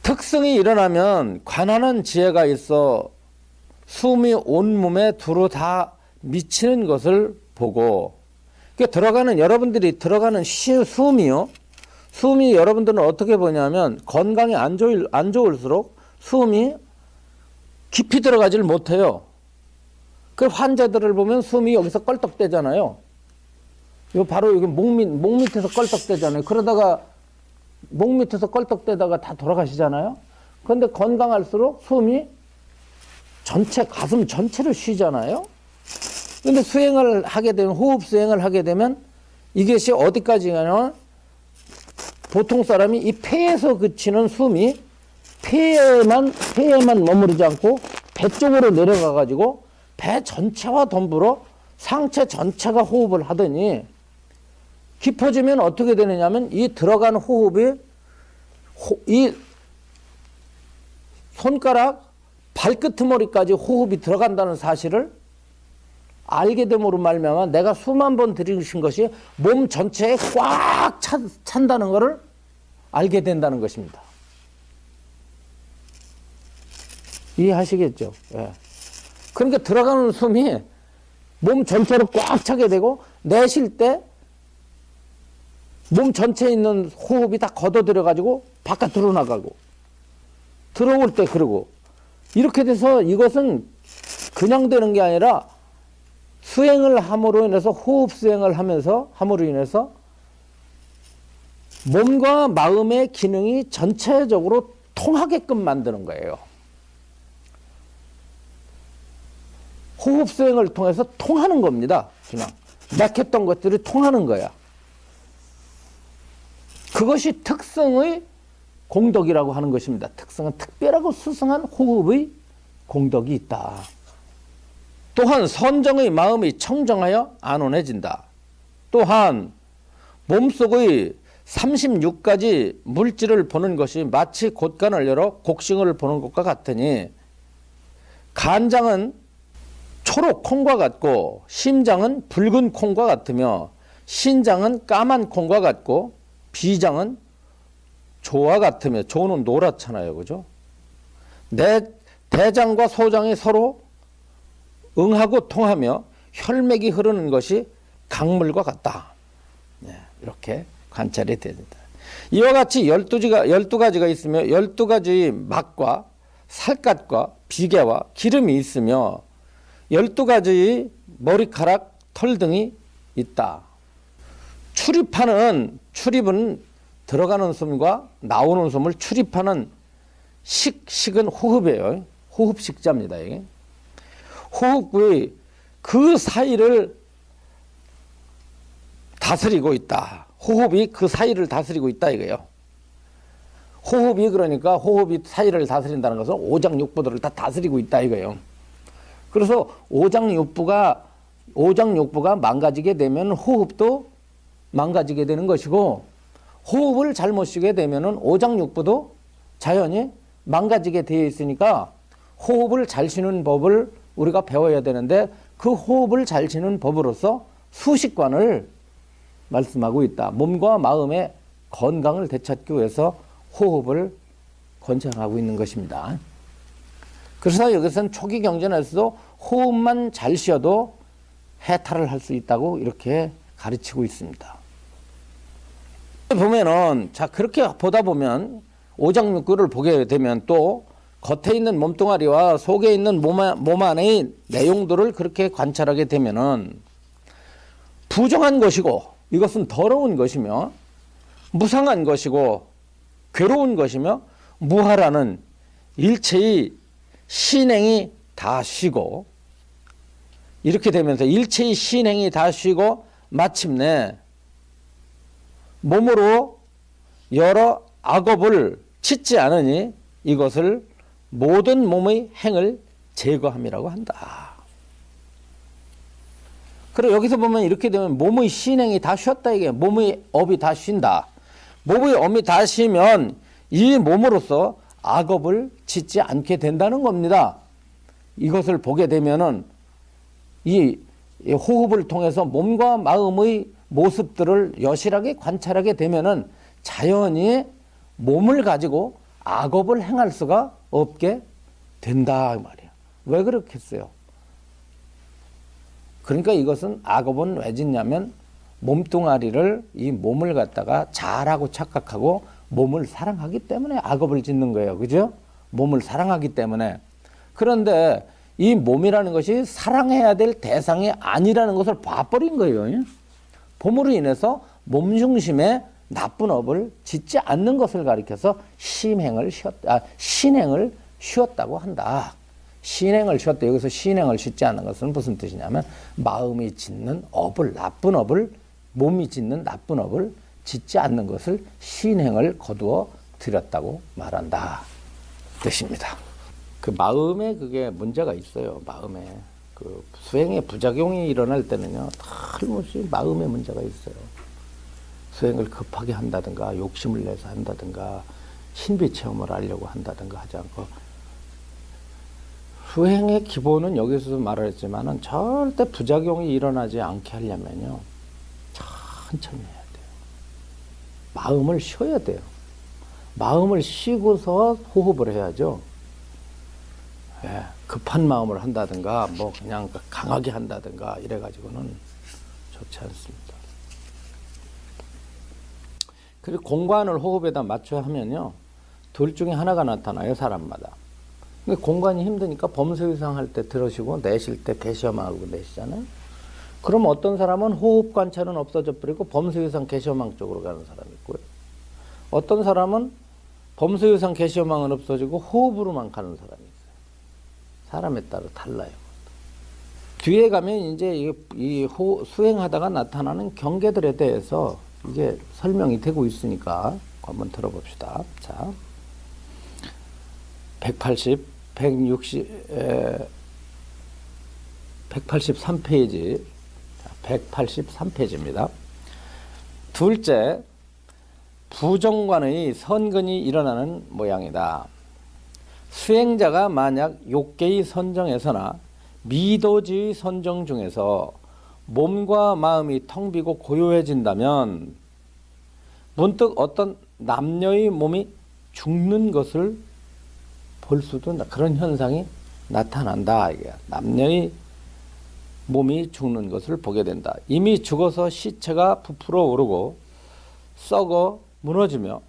특성이 일어나면 관하는 지혜가 있어 숨이 온몸에 두루 다 미치는 것을 보고, 여러분들이 들어가는 숨이 여러분들은 어떻게 보냐면 건강이 안 좋을수록 숨이 깊이 들어가지를 못해요. 그 환자들을 보면 숨이 여기서 껄떡대잖아요. 이거 바로 여기 목 밑에서 껄떡대잖아요. 그러다가 목 밑에서 껄떡대다가 다 돌아가시잖아요. 그런데 건강할수록 숨이 가슴 전체를 쉬잖아요. 그런데 수행을 하게 되면, 호흡 수행을 하게 되면 이것이 어디까지 가냐면 보통 사람이 이 폐에서 그치는 숨이 폐에만 머무르지 않고 배 쪽으로 내려가 가지고 배 전체와 덤불어 상체 전체가 호흡을 하더니 깊어지면 어떻게 되느냐면 이 들어간 호흡이 이 손가락 발끝머리까지 호흡이 들어간다는 사실을 알게 됨으로 말미암아 내가 숨 한 번 들이쉬는 것이 몸 전체에 꽉 찬다는 것을 알게 된다는 것입니다. 이해하시겠죠? 예. 그러니까 들어가는 숨이 몸 전체로 꽉 차게 되고 내쉴 때 몸 전체에 있는 호흡이 다 걷어들여 가지고 바깥으로 나가고 들어올 때 그러고 이렇게 돼서 이것은 그냥 되는 게 아니라 수행을 함으로 인해서 호흡 수행을 하면서 함으로 인해서 몸과 마음의 기능이 전체적으로 통하게끔 만드는 거예요. 호흡 수행을 통해서 통하는 겁니다. 그냥 막혔던 것들이 통하는 거야. 그것이 특성의 공덕이라고 하는 것입니다. 특성은 특별하고 수승한 호흡의 공덕이 있다. 또한 선정의 마음이 청정하여 안온해진다. 또한 몸속의 36가지 물질을 보는 것이 마치 곳간을 열어 곡식을 보는 것과 같으니 간장은 초록 콩과 같고 심장은 붉은 콩과 같으며 신장은 까만 콩과 같고 비장은 조와 같으며 조는 노랗잖아요. 그죠? 내 대장과 소장이 서로 응하고 통하며 혈맥이 흐르는 것이 강물과 같다. 네, 이렇게 관찰이 됩니다. 이와 같이 12가지가 있으며 12가지의 막과 살갗과 비계와 기름이 있으며 12가지의 머리카락, 털 등이 있다. 출입은 들어가는 숨과 나오는 숨을 출입하는 식은 호흡이에요. 호흡식자입니다. 이게. 호흡부의 그 사이를 다스리고 있다. 호흡이 그 사이를 다스리고 있다 이거예요. 호흡이 그러니까 호흡이 사이를 다스린다는 것은 오장육부들을 다 다스리고 있다 이거예요. 그래서 오장육부가 망가지게 되면 호흡도 망가지게 되는 것이고 호흡을 잘못 쉬게 되면은 오장육부도 자연히 망가지게 되어 있으니까 호흡을 잘 쉬는 법을 우리가 배워야 되는데 그 호흡을 잘 쉬는 법으로서 수식관을 말씀하고 있다. 몸과 마음의 건강을 되찾기 위해서 호흡을 권장하고 있는 것입니다. 그래서 여기서는 초기 경전에서도 호흡만 잘 쉬어도 해탈을 할 수 있다고 이렇게 가르치고 있습니다. 보면은 자 그렇게 보다 보면 오장육부를 보게 되면 또 겉에 있는 몸뚱아리와 속에 있는 몸 안의 내용들을 그렇게 관찰하게 되면은 부정한 것이고 이것은 더러운 것이며 무상한 것이고 괴로운 것이며 무하라는 일체의 신행이 다 쉬고 이렇게 되면서 일체의 신행이 다 쉬고 마침내 몸으로 여러 악업을 짓지 않으니 이것을 모든 몸의 행을 제거함이라고 한다. 그리고 여기서 보면 이렇게 되면 몸의 신행이 다 쉬었다 이게 몸의 업이 다 쉰다. 몸의 업이 다 쉬면 이 몸으로서 악업을 짓지 않게 된다는 겁니다. 이것을 보게 되면은 이 호흡을 통해서 몸과 마음의 모습들을 여실하게 관찰하게 되면은 자연히 몸을 가지고 악업을 행할 수가 없게 된다 말이에요. 왜 그렇겠어요? 그러니까 이것은 악업은 왜 짓냐면 몸뚱아리를 이 몸을 갖다가 잘하고 착각하고 몸을 사랑하기 때문에 악업을 짓는 거예요. 그죠? 몸을 사랑하기 때문에. 그런데 이 몸이라는 것이 사랑해야 될 대상이 아니라는 것을 봐버린 거예요. 봄으로 인해서 몸 중심에 나쁜 업을 짓지 않는 것을 가리켜서 신행을 쉬었다고 한다. 신행을 쉬었다. 여기서 신행을 쉬지 않는 것은 무슨 뜻이냐면 마음이 짓는 업을 나쁜 업을 몸이 짓는 나쁜 업을 짓지 않는 것을 신행을 거두어 들였다고 말한다 뜻입니다. 그 마음에 그게 문제가 있어요. 마음에 그 수행의 부작용이 일어날 때는요, 틀림없이 마음에 문제가 있어요. 수행을 급하게 한다든가 욕심을 내서 한다든가 신비 체험을 하려고 한다든가 하지 않고, 수행의 기본은 여기서도 말했지만은 절대 부작용이 일어나지 않게 하려면요, 천천히 해야 돼요. 마음을 쉬어야 돼요. 마음을 쉬고서 호흡을 해야죠. 예, 급한 마음을 한다든가 뭐 그냥 강하게 한다든가 이래가지고는 좋지 않습니다. 그리고 공관을 호흡에다 맞춰 하면요, 둘 중에 하나가 나타나요, 사람마다. 근데 공관이 힘드니까 범세위상 할 때 들으시고 내쉴 때 개시어망하고 내시잖아요. 그럼 어떤 사람은 호흡 관찰은 없어져 버리고 범세위상 개시어망 쪽으로 가는 사람이 있고요. 어떤 사람은 범세위상 개시어망은 없어지고 호흡으로만 가는 사람이 있어요. 사람에 따라 달라요. 뒤에 가면 이제 수행하다가 나타나는 경계들에 대해서 이게 설명이 되고 있으니까 한번 들어봅시다. 자, 183페이지. 183페이지입니다. 둘째, 부정관의 선근이 일어나는 모양이다. 수행자가 만약 욕계의 선정에서나 미도지의 선정 중에서 몸과 마음이 텅 비고 고요해진다면 문득 어떤 남녀의 몸이 죽는 것을 볼 수도 그런 현상이 나타난다. 이게 남녀의 몸이 죽는 것을 보게 된다. 이미 죽어서 시체가 부풀어 오르고 썩어 무너지며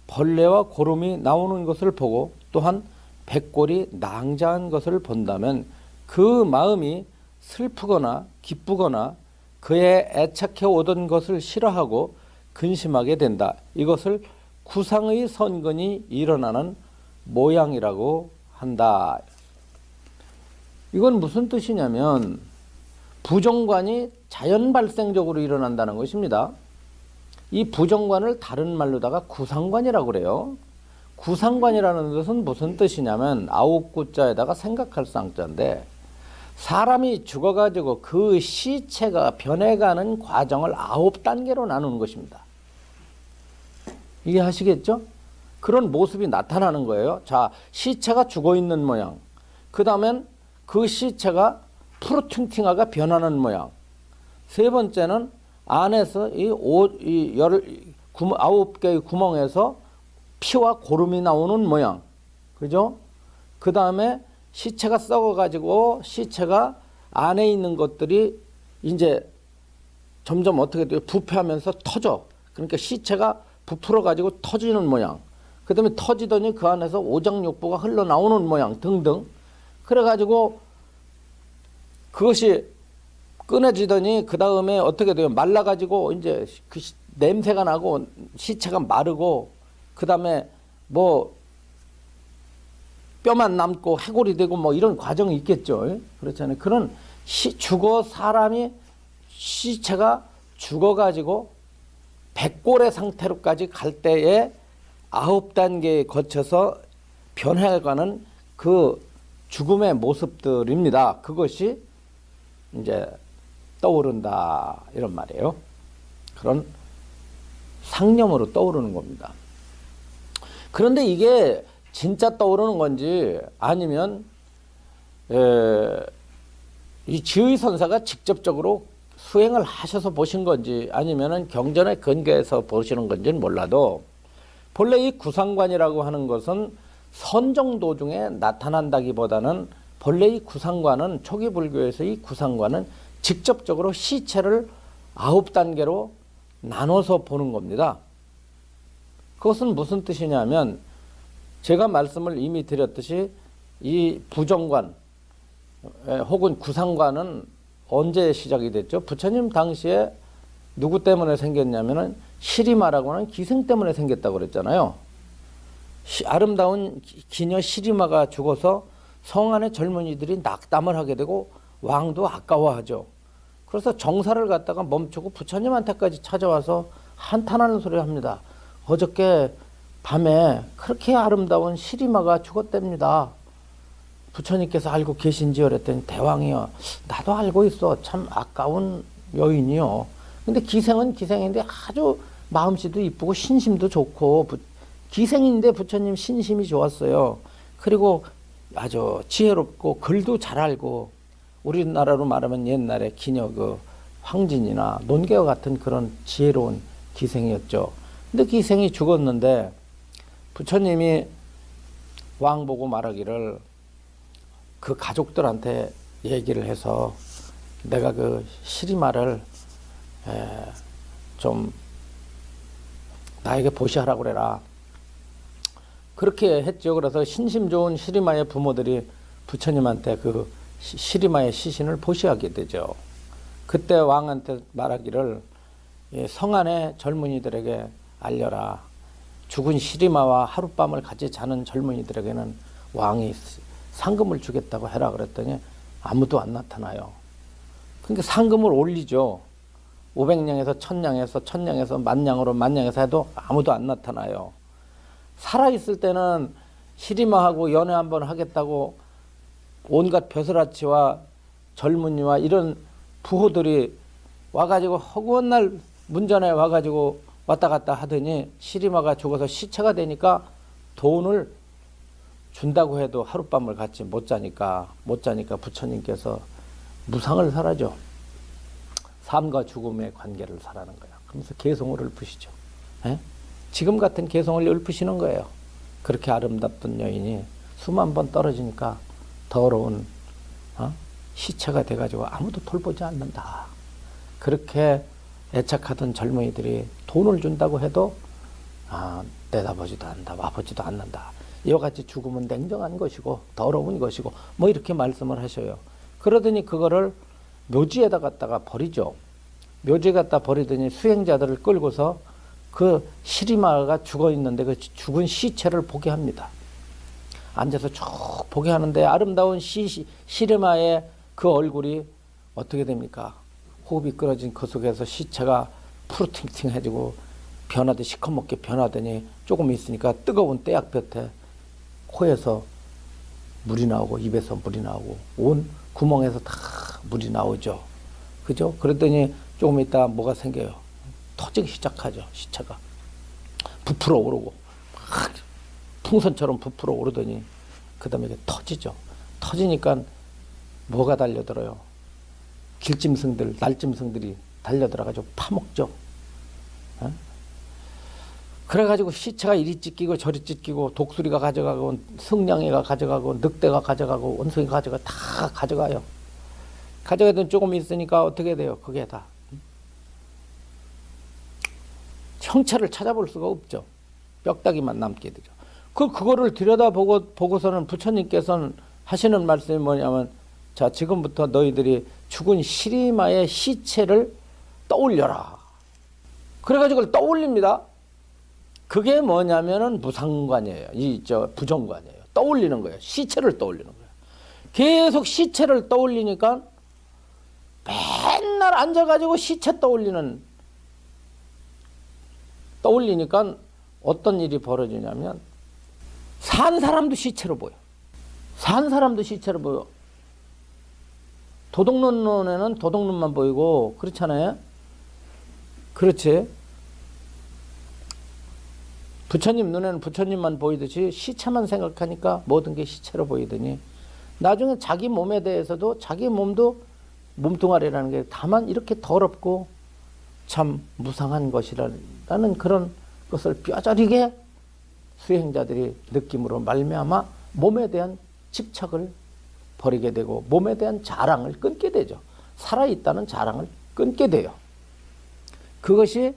벌레와 고름이 나오는 것을 보고 또한 백골이 낭자한 것을 본다면 그 마음이 슬프거나 기쁘거나 그에 애착해 오던 것을 싫어하고 근심하게 된다. 이것을 구상의 선근이 일어나는 모양이라고 한다. 이건 무슨 뜻이냐면 부정관이 자연 발생적으로 일어난다는 것입니다. 이 부정관을 다른 말로다가 구상관이라고 그래요. 구상관이라는 것은 무슨 뜻이냐면 아홉구자에다가 생각할 쌍자인데, 사람이 죽어가지고 그 시체가 변해가는 과정을 9단계로 나누는 것입니다. 이해하시겠죠? 그런 모습이 나타나는 거예요. 자, 시체가 죽어있는 모양, 그 다음엔 그 시체가 푸르퉁팅하가 변하는 모양, 세 번째는 안에서 이 9개의 구멍에서 피와 고름이 나오는 모양, 그죠? 그 다음에 시체가 썩어가지고 시체가 안에 있는 것들이 이제 점점 어떻게 돼요? 부패하면서 터져. 그러니까 시체가 부풀어가지고 터지는 모양. 그 다음에 터지더니 그 안에서 오장육부가 흘러나오는 모양 등등. 그래가지고 그것이 끊어지더니 그 다음에 어떻게 돼요? 말라가지고 이제 그 냄새가 나고 시체가 마르고 그 다음에 뭐 뼈만 남고 해골이 되고 뭐 이런 과정이 있겠죠. 그렇잖아요. 그런 사람이 시체가 죽어가지고 백골의 상태로까지 갈 때에 9단계에 거쳐서 변해가는 그 죽음의 모습들입니다. 그것이 이제 떠오른다 이런 말이에요. 그런 상념으로 떠오르는 겁니다. 그런데 이게 진짜 떠오르는 건지 아니면 이 지의선사가 직접적으로 수행을 하셔서 보신 건지 아니면은 경전에 근거해서 보시는 건지는 몰라도 본래 이 구상관이라고 하는 것은 선정 도중에 나타난다기보다는 본래 이 구상관은 초기 불교에서 이 구상관은 직접적으로 시체를 9단계로 나눠서 보는 겁니다. 그것은 무슨 뜻이냐면 제가 말씀을 이미 드렸듯이 이 부정관 혹은 구상관은 언제 시작이 됐죠? 부처님 당시에 누구 때문에 생겼냐면은 시리마라고 하는 기생 때문에 생겼다고 그랬잖아요. 아름다운 기녀 시리마가 죽어서 성 안의 젊은이들이 낙담을 하게 되고 왕도 아까워하죠. 그래서 정사를 갖다가 멈추고 부처님한테까지 찾아와서 한탄하는 소리를 합니다. 어저께 밤에 그렇게 아름다운 시리마가 죽었답니다. 부처님께서 알고 계신지요? 그랬더니 대왕이요, 나도 알고 있어. 참 아까운 여인이요. 근데 기생은 기생인데 아주 마음씨도 이쁘고 신심도 좋고 기생인데 부처님 신심이 좋았어요. 그리고 아주 지혜롭고 글도 잘 알고 우리나라로 말하면 옛날에 기녀 그 황진이나 논개와 같은 그런 지혜로운 기생이었죠. 근데 기생이 죽었는데 부처님이 왕 보고 말하기를 그 가족들한테 얘기를 해서 내가 그 시리마를 좀 나에게 보시하라고 그래라. 그렇게 했죠. 그래서 신심 좋은 시리마의 부모들이 부처님한테 그 시리마의 시신을 보시하게 되죠. 그때 왕한테 말하기를 성 안의 젊은이들에게 알려라. 죽은 시리마와 하룻밤을 같이 자는 젊은이들에게는 왕이 상금을 주겠다고 해라 그랬더니 아무도 안 나타나요. 그러니까 상금을 올리죠. 500냥에서 1000냥에서 1000냥에서 만냥으로 만냥에서 해도 아무도 안 나타나요. 살아있을 때는 시리마하고 연애 한번 하겠다고 온갖 벼슬아치와 젊은이와 이런 부호들이 와가지고 허구한 날 문전에 와가지고 왔다 갔다 하더니 시리마가 죽어서 시체가 되니까 돈을 준다고 해도 하룻밤을 같이 못 자니까 부처님께서 무상을 살아죠. 삶과 죽음의 관계를 살아는 거야. 그러면서 개성을 읊으시죠. 에? 지금 같은 개성을 읊으시는 거예요. 그렇게 아름답던 여인이 수만 번 떨어지니까 더러운 시체가 돼가지고 아무도 돌보지 않는다. 그렇게 애착하던 젊은이들이 돈을 준다고 해도 내다보지도 않는다. 와보지도 않는다. 이와 같이 죽음은 냉정한 것이고 더러운 것이고 뭐 이렇게 말씀을 하셔요. 그러더니 그거를 묘지에다 갖다가 버리죠. 묘지에 갖다 버리더니 수행자들을 끌고서 그 시리마가 죽어 있는데 그 죽은 시체를 보게 합니다. 앉아서 쭉 보게 하는데 아름다운 시리마의 그 얼굴이 어떻게 됩니까? 호흡이 끊어진 그 속에서 시체가 푸르팅팅해지고 변하듯이 시커멓게 변하더니 조금 있으니까 뜨거운 떼약볕에 코에서 물이 나오고 입에서 물이 나오고 온 구멍에서 다 물이 나오죠. 그죠? 그랬더니 조금 있다 뭐가 생겨요. 터지기 시작하죠. 시체가 부풀어 오르고 막 풍선처럼 부풀어 오르더니 그 다음에 이게 터지죠. 터지니까 뭐가 달려들어요. 길짐승들, 날짐승들이 달려들어가지고 파먹죠. 어? 그래가지고 시체가 이리 찢기고 저리 찢기고 독수리가 가져가고 승냥이가 가져가고 늑대가 가져가고 원숭이가 가져가고 다 가져가요. 가져가던 조금 있으니까 어떻게 돼요? 그게 다 형체를 찾아볼 수가 없죠. 뼈다귀만 남게 되죠. 그거를 들여다보고서는 부처님께서는 하시는 말씀이 뭐냐면 자, 지금부터 너희들이 죽은 시리마의 시체를 떠올려라. 그래가지고 그걸 떠올립니다. 그게 뭐냐면은 무상관이에요. 부정관이에요. 떠올리는 거예요. 시체를 떠올리는 거예요. 계속 시체를 떠올리니까 맨날 앉아가지고 시체 떠올리니까 어떤 일이 벌어지냐면 산 사람도 시체로 보여. 산 사람도 시체로 보여. 도둑놈에는 도둑놈만 보이고 그렇잖아요. 그렇지. 부처님 눈에는 부처님만 보이듯이 시체만 생각하니까 모든 게 시체로 보이더니 나중에 자기 몸에 대해서도 자기 몸도 몸뚱아리라는 게 다만 이렇게 더럽고 참 무상한 것이라는 그런 것을 뼈저리게 수행자들이 느낌으로 말미암아 몸에 대한 집착을 버리게 되고 몸에 대한 자랑을 끊게 되죠. 살아있다는 자랑을 끊게 돼요. 그것이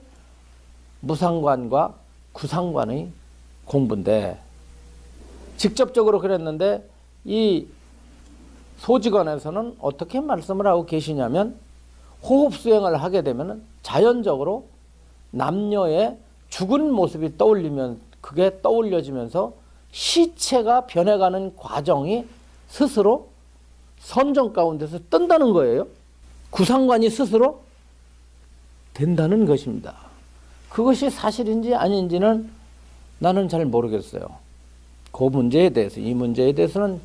무상관과 구상관의 공부인데 직접적으로 그랬는데 이 소지관에서는 어떻게 말씀을 하고 계시냐면 호흡 수행을 하게 되면 자연적으로 남녀의 죽은 모습이 떠올리면 그게 떠올려지면서 시체가 변해가는 과정이 스스로 선정 가운데서 뜬다는 거예요. 구상관이 스스로 된다는 것입니다. 그것이 사실인지 아닌지는 나는 잘 모르겠어요. 그 문제에 대해서, 이 문제에 대해서는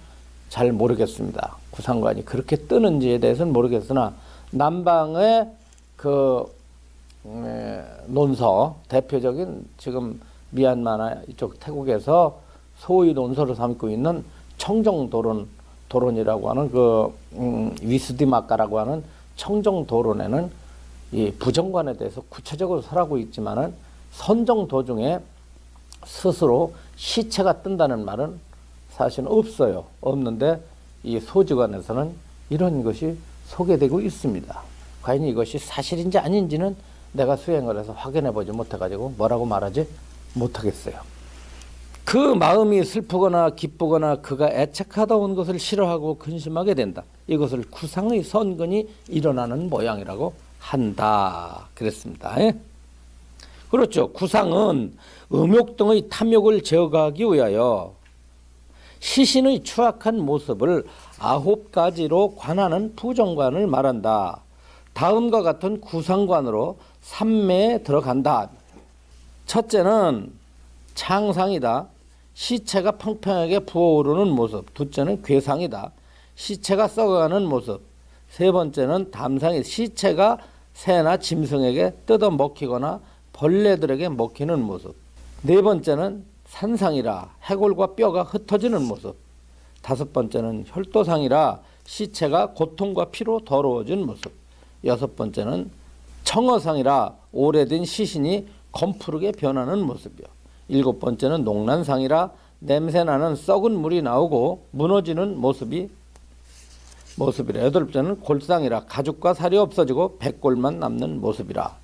잘 모르겠습니다. 구상관이 그렇게 뜨는지에 대해서는 모르겠으나 남방의 그 논서, 대표적인 지금 미얀마나 이쪽 태국에서 소위 논서로 삼고 있는 청정도론이라고 하는 위스디마카라고 하는 청정도론에는 이 부정관에 대해서 구체적으로 설하고 있지만은 선정 도중에 스스로 시체가 뜬다는 말은 사실은 없어요. 없는데 이 소지관에서는 이런 것이 소개되고 있습니다. 과연 이것이 사실인지 아닌지는 내가 수행을 해서 확인해 보지 못해가지고 뭐라고 말하지 못하겠어요. 그 마음이 슬프거나 기쁘거나 그가 애착하다온 것을 싫어하고 근심하게 된다. 이것을 구상의 선근이 일어나는 모양이라고 한다. 그랬습니다. 그렇죠. 구상은 음욕 등의 탐욕을 제어하기 위하여 시신의 추악한 모습을 9가지로 관하는 부정관을 말한다. 다음과 같은 구상관으로 삼매에 들어간다. 첫째는 창상이다. 시체가 평평하게 부어오르는 모습. 둘째는 괴상이다. 시체가 썩어가는 모습. 세 번째는 담상이 시체가 새나 짐승에게 뜯어 먹히거나 벌레들에게 먹히는 모습. 네 번째는 산상이라 해골과 뼈가 흩어지는 모습. 다섯 번째는 혈도상이라 시체가 고통과 피로 더러워진 모습. 여섯 번째는 청어상이라 오래된 시신이 검푸르게 변하는 모습이요. 일곱 번째는 농란상이라 냄새나는 썩은 물이 나오고 무너지는 모습이라. 여덟 번째는 골상이라 가죽과 살이 없어지고 백골만 남는 모습이라.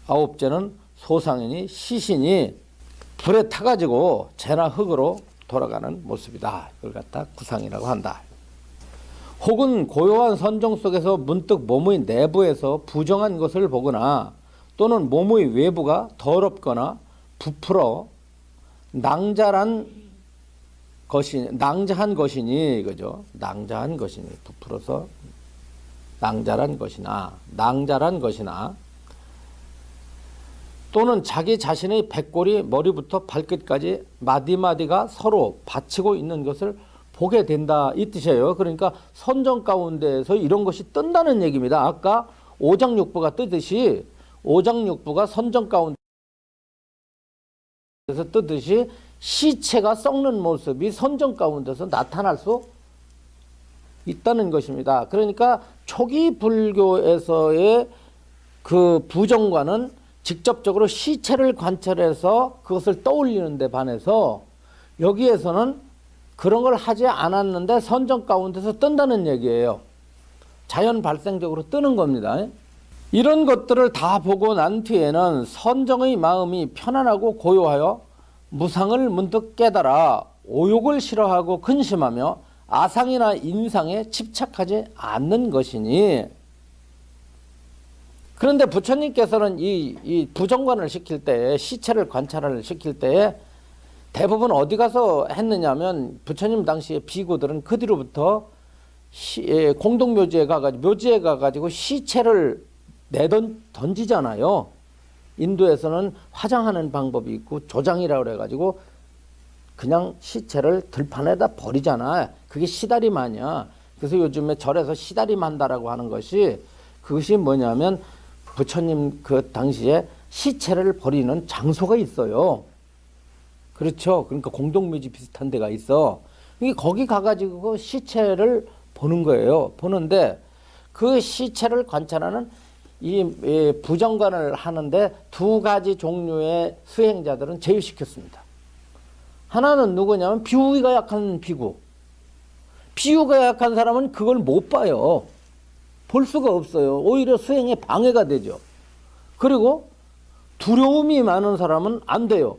아홉째는 소상이니 시신이 불에 타가지고 재나 흙으로 돌아가는 모습이다. 이걸 갖다 구상이라고 한다. 혹은 고요한 선정 속에서 문득 몸의 내부에서 부정한 것을 보거나 또는 몸의 외부가 더럽거나 부풀어 낭자한 것이니 그죠? 낭자한 것이니 부풀어서 낭자란 것이나 또는 자기 자신의 백골이 머리부터 발끝까지 마디마디가 서로 받치고 있는 것을 보게 된다 이 뜻이에요. 그러니까 선정 가운데에서 이런 것이 뜬다는 얘기입니다. 아까 오장육부가 뜨듯이 오장육부가 선정 가운데에서 뜨듯이 시체가 썩는 모습이 선정 가운데서 나타날 수 있다는 것입니다. 그러니까 초기 불교에서의 그 부정관은 직접적으로 시체를 관찰해서 그것을 떠올리는 데 반해서 여기에서는 그런 걸 하지 않았는데 선정 가운데서 뜬다는 얘기예요. 자연 발생적으로 뜨는 겁니다. 이런 것들을 다 보고 난 뒤에는 선정의 마음이 편안하고 고요하여 무상을 문득 깨달아 오욕을 싫어하고 근심하며 아상이나 인상에 집착하지 않는 것이니. 그런데 부처님께서는 이 부정관을 시킬 때, 시체를 관찰을 시킬 때 대부분 어디 가서 했느냐면 부처님 당시에 비구들은 그 뒤로부터 공동묘지에 가가지고 시체를 던지잖아요. 인도에서는 화장하는 방법이 있고 조장이라고 그래가지고 그냥 시체를 들판에다 버리잖아. 그게 시다림 아니야. 그래서 요즘에 절에서 시다림 한다라고 하는 것이 그것이 뭐냐면 부처님 그 당시에 시체를 버리는 장소가 있어요. 그렇죠. 그러니까 공동묘지 비슷한 데가 있어. 거기 가가지고 시체를 보는 거예요. 보는데 그 시체를 관찰하는 이 부정관을 하는데 두 가지 종류의 수행자들은 제휴시켰습니다. 하나는 누구냐면 비우기가 약한 비구. 비유가 약한 사람은 그걸 못 봐요. 볼 수가 없어요. 오히려 수행에 방해가 되죠. 그리고 두려움이 많은 사람은 안 돼요.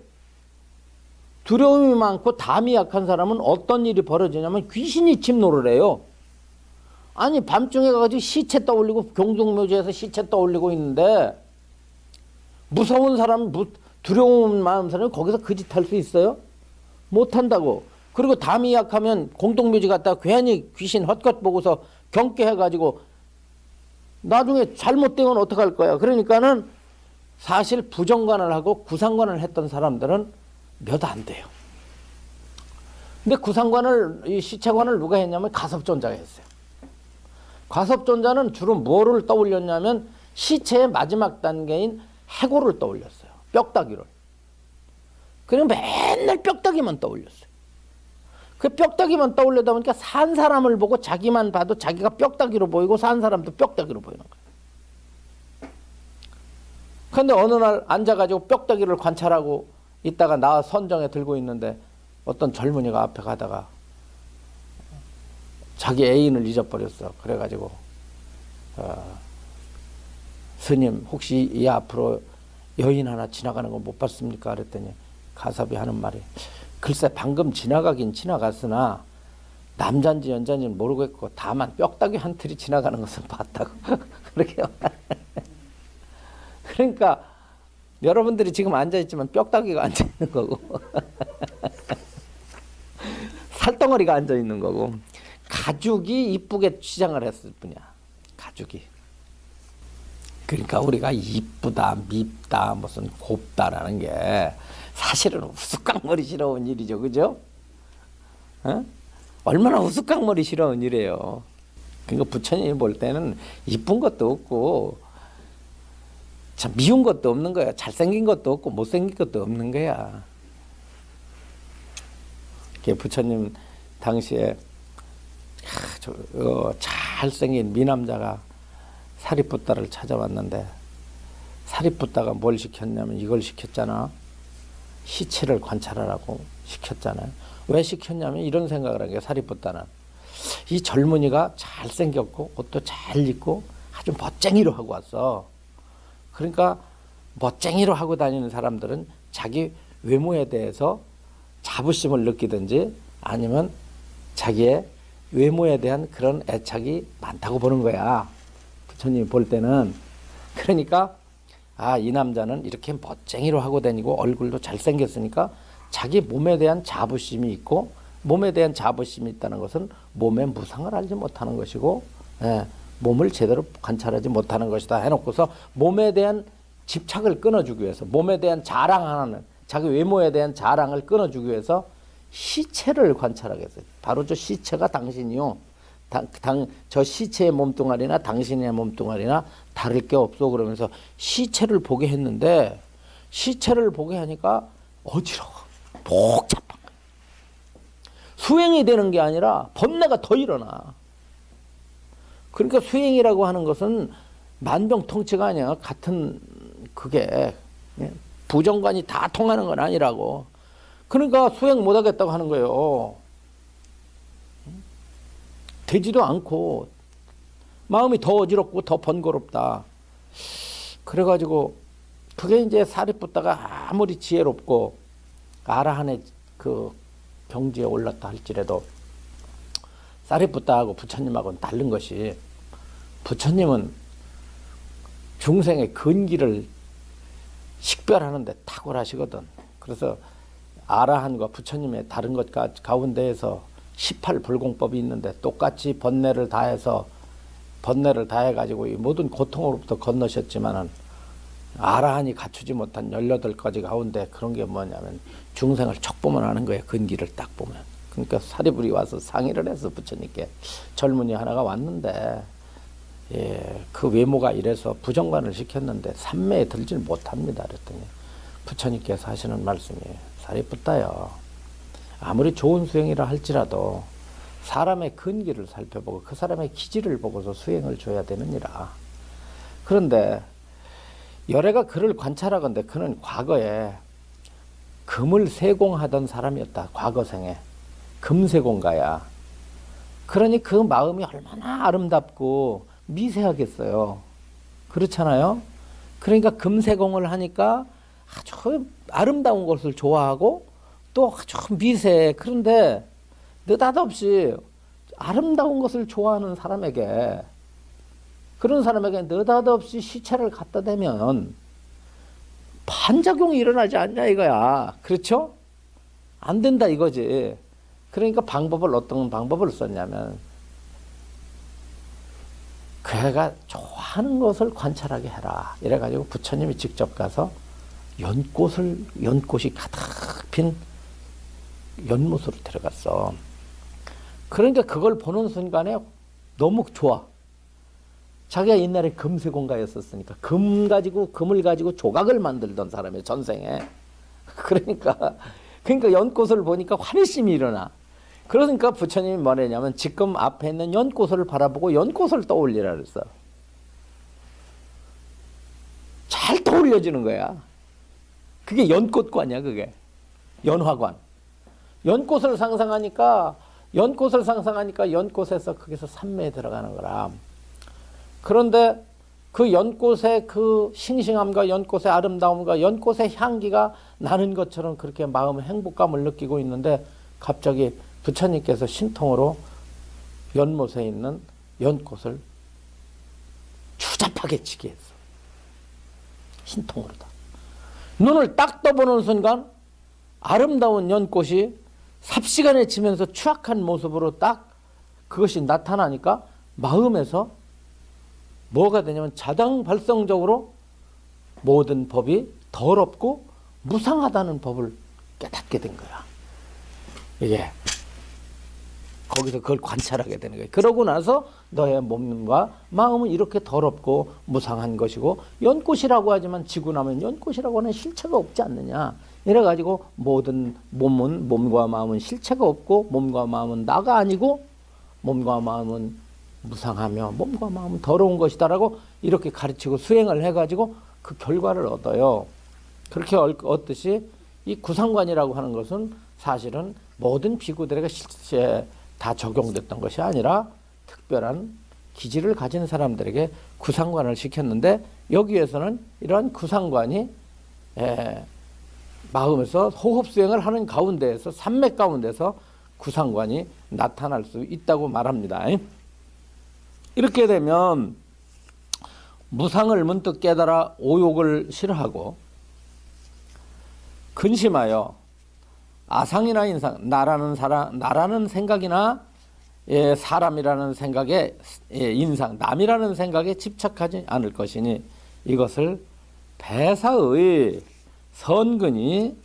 두려움이 많고 담이 약한 사람은 어떤 일이 벌어지냐면 귀신이 침노를 해요. 아니 밤중에 가가지고 시체 떠올리고 경동묘지에서 시체 떠올리고 있는데 무서운 사람, 두려움 많은 사람이 거기서 그 짓 할 수 있어요? 못한다고. 그리고 담이 약하면 공동묘지 갔다가 괜히 귀신 헛것 보고서 경계해가지고 나중에 잘못되면 어떡할 거야. 그러니까는 사실 부정관을 하고 구상관을 했던 사람들은 몇 안 돼요. 근데 구상관을, 이 시체관을 누가 했냐면 가섭존자가 했어요. 가섭존자는 주로 뭐를 떠올렸냐면 시체의 마지막 단계인 해골을 떠올렸어요. 뼈다귀를. 그리고 맨날 뼈다귀만 떠올렸어요. 그 뼈다귀만 떠올리다 보니까 산 사람을 보고 자기만 봐도 자기가 뼈다귀로 보이고 산 사람도 뼈다귀로 보이는 거예요. 그런데 어느 날 앉아가지고 뼈다귀를 관찰하고 있다가 나 선정에 들고 있는데 어떤 젊은이가 앞에 가다가 자기 애인을 잊어버렸어. 그래가지고 스님 혹시 이 앞으로 여인 하나 지나가는 거 못 봤습니까? 그랬더니 가섭이 하는 말이 글쎄 방금 지나가긴 지나갔으나 남잔지 여잔지는 모르겠고 다만 뼈다귀 한 틀이 지나가는 것은 봤다고. 그렇게 그러니까 여러분들이 지금 앉아있지만 뼈다귀가 앉아있는 거고 살덩어리가 앉아있는 거고 가죽이 이쁘게 치장을 했을 뿐이야. 가죽이. 그러니까 우리가 이쁘다, 밉다, 무슨 곱다라는 게 사실은 우스꽝머리스러운 일이죠. 그죠? 어? 얼마나 우스꽝머리스러운 일이에요. 그러니까 부처님이 볼 때는 이쁜 것도 없고 참 미운 것도 없는 거야. 잘생긴 것도 없고 못생긴 것도 없는 거야. 부처님 당시에 잘생긴 미남자가 사리푸따를 찾아왔는데 사리푸따가 뭘 시켰냐면 이걸 시켰잖아. 시체를 관찰하라고 시켰잖아요. 왜 시켰냐면 이런 생각을 한 게 사리푸따는 이 젊은이가 잘생겼고 옷도 잘 입고 아주 멋쟁이로 하고 왔어. 그러니까 멋쟁이로 하고 다니는 사람들은 자기 외모에 대해서 자부심을 느끼든지 아니면 자기의 외모에 대한 그런 애착이 많다고 보는 거야. 부처님이 볼 때는. 그러니까 이 남자는 이렇게 멋쟁이로 하고 다니고 얼굴도 잘생겼으니까 자기 몸에 대한 자부심이 있고 몸에 대한 자부심이 있다는 것은 몸의 무상을 알지 못하는 것이고 몸을 제대로 관찰하지 못하는 것이다 해놓고서 몸에 대한 집착을 끊어주기 위해서 몸에 대한 자랑하는 자기 외모에 대한 자랑을 끊어주기 위해서 시체를 관찰하겠어요. 바로 저 시체가 당신이요. 저 시체의 몸뚱아리나 당신의 몸뚱아리나 다를 게 없어. 그러면서 시체를 보게 했는데 시체를 보게 하니까 어지러워. 복잡한 거야. 수행이 되는 게 아니라 번뇌가 더 일어나. 그러니까 수행이라고 하는 것은 만병통치가 아니야. 같은 그게 부정관이 다 통하는 건 아니라고. 그러니까 수행 못하겠다고 하는 거예요. 되지도 않고 마음이 더 어지럽고 더 번거롭다. 그래가지고 그게 이제 사리푸따가 아무리 지혜롭고 아라한의 그 경지에 올랐다 할지라도 사리푸따하고 부처님하고는 다른 것이 부처님은 중생의 근기를 식별하는데 탁월하시거든. 그래서 아라한과 부처님의 다른 것 가운데에서 18불공법이 있는데 똑같이 번뇌를 다해가지고 이 모든 고통으로부터 건너셨지만은 아라한이 갖추지 못한 18가지 가운데 그런 게 뭐냐면 중생을 척보만 하는 거예요. 근기를 딱 보면. 그러니까 사리불이 와서 상의를 해서 부처님께 젊은이 하나가 왔는데 그 외모가 이래서 부정관을 시켰는데 삼매에 들질 못합니다. 그랬더니 부처님께서 하시는 말씀이 사리푸따요. 아무리 좋은 수행이라 할지라도 사람의 근기를 살펴보고 그 사람의 기질을 보고서 수행을 줘야 되느니라. 그런데 열애가 그를 관찰하건대 그는 과거에 금을 세공하던 사람이었다. 과거생에 금세공가야. 그러니 그 마음이 얼마나 아름답고 미세하겠어요. 그렇잖아요. 그러니까 금세공을 하니까 아주 아름다운 것을 좋아하고 또 아주 미세해. 그런데 느닷없이 아름다운 것을 좋아하는 사람에게 그런 사람에게 느닷없이 시체를 갖다 대면 반작용이 일어나지 않냐 이거야. 그렇죠? 안 된다 이거지. 그러니까 어떤 방법을 썼냐면 그 애가 좋아하는 것을 관찰하게 해라. 이래가지고 부처님이 직접 가서 연꽃이 가득 핀 연못으로 들어갔어. 그러니까 그걸 보는 순간에 너무 좋아. 자기가 옛날에 금세공가였었으니까 금을 가지고 조각을 만들던 사람이에요, 전생에. 그러니까 연꽃을 보니까 환희심이 일어나. 그러니까 부처님이 뭐랬냐면 지금 앞에 있는 연꽃을 바라보고 연꽃을 떠올리라 그랬어. 잘 떠올려지는 거야. 그게 연꽃관이야, 그게. 연화관. 연꽃을 상상하니까 연꽃에서 거기서 산매에 들어가는 거라. 그런데 그 연꽃의 그 싱싱함과 연꽃의 아름다움과 연꽃의 향기가 나는 것처럼 그렇게 마음의 행복감을 느끼고 있는데 갑자기 부처님께서 신통으로 연못에 있는 연꽃을 추잡하게 치게 했어. 신통으로다. 눈을 딱 떠보는 순간 아름다운 연꽃이 삽시간에 치면서 추악한 모습으로 딱 그것이 나타나니까 마음에서 뭐가 되냐면 자당발성적으로 모든 법이 더럽고 무상하다는 법을 깨닫게 된 거야. 이게 거기서 그걸 관찰하게 되는 거예요. 그러고 나서 너의 몸과 마음은 이렇게 더럽고 무상한 것이고 연꽃이라고 하지만 지고 나면 연꽃이라고 하는 실체가 없지 않느냐. 이래가지고 모든 몸과 마음은 실체가 없고 몸과 마음은 나가 아니고 몸과 마음은 무상하며 몸과 마음은 더러운 것이다라고 이렇게 가르치고 수행을 해가지고 그 결과를 얻어요. 그렇게 얻듯이 이 구상관이라고 하는 것은 사실은 모든 비구들에게 실제 다 적용됐던 것이 아니라 특별한 기질을 가진 사람들에게 구상관을 시켰는데 여기에서는 이러한 구상관이 마음에서 호흡 수행을 하는 가운데에서 산맥 가운데서 구상관이 나타날 수 있다고 말합니다. 이렇게 되면 무상을 문득 깨달아 오욕을 싫어하고 근심하여 아상이나 인상, 나라는 생각이나 사람이라는 생각에 인상, 남이라는 생각에 집착하지 않을 것이니 이것을 배사의 선근이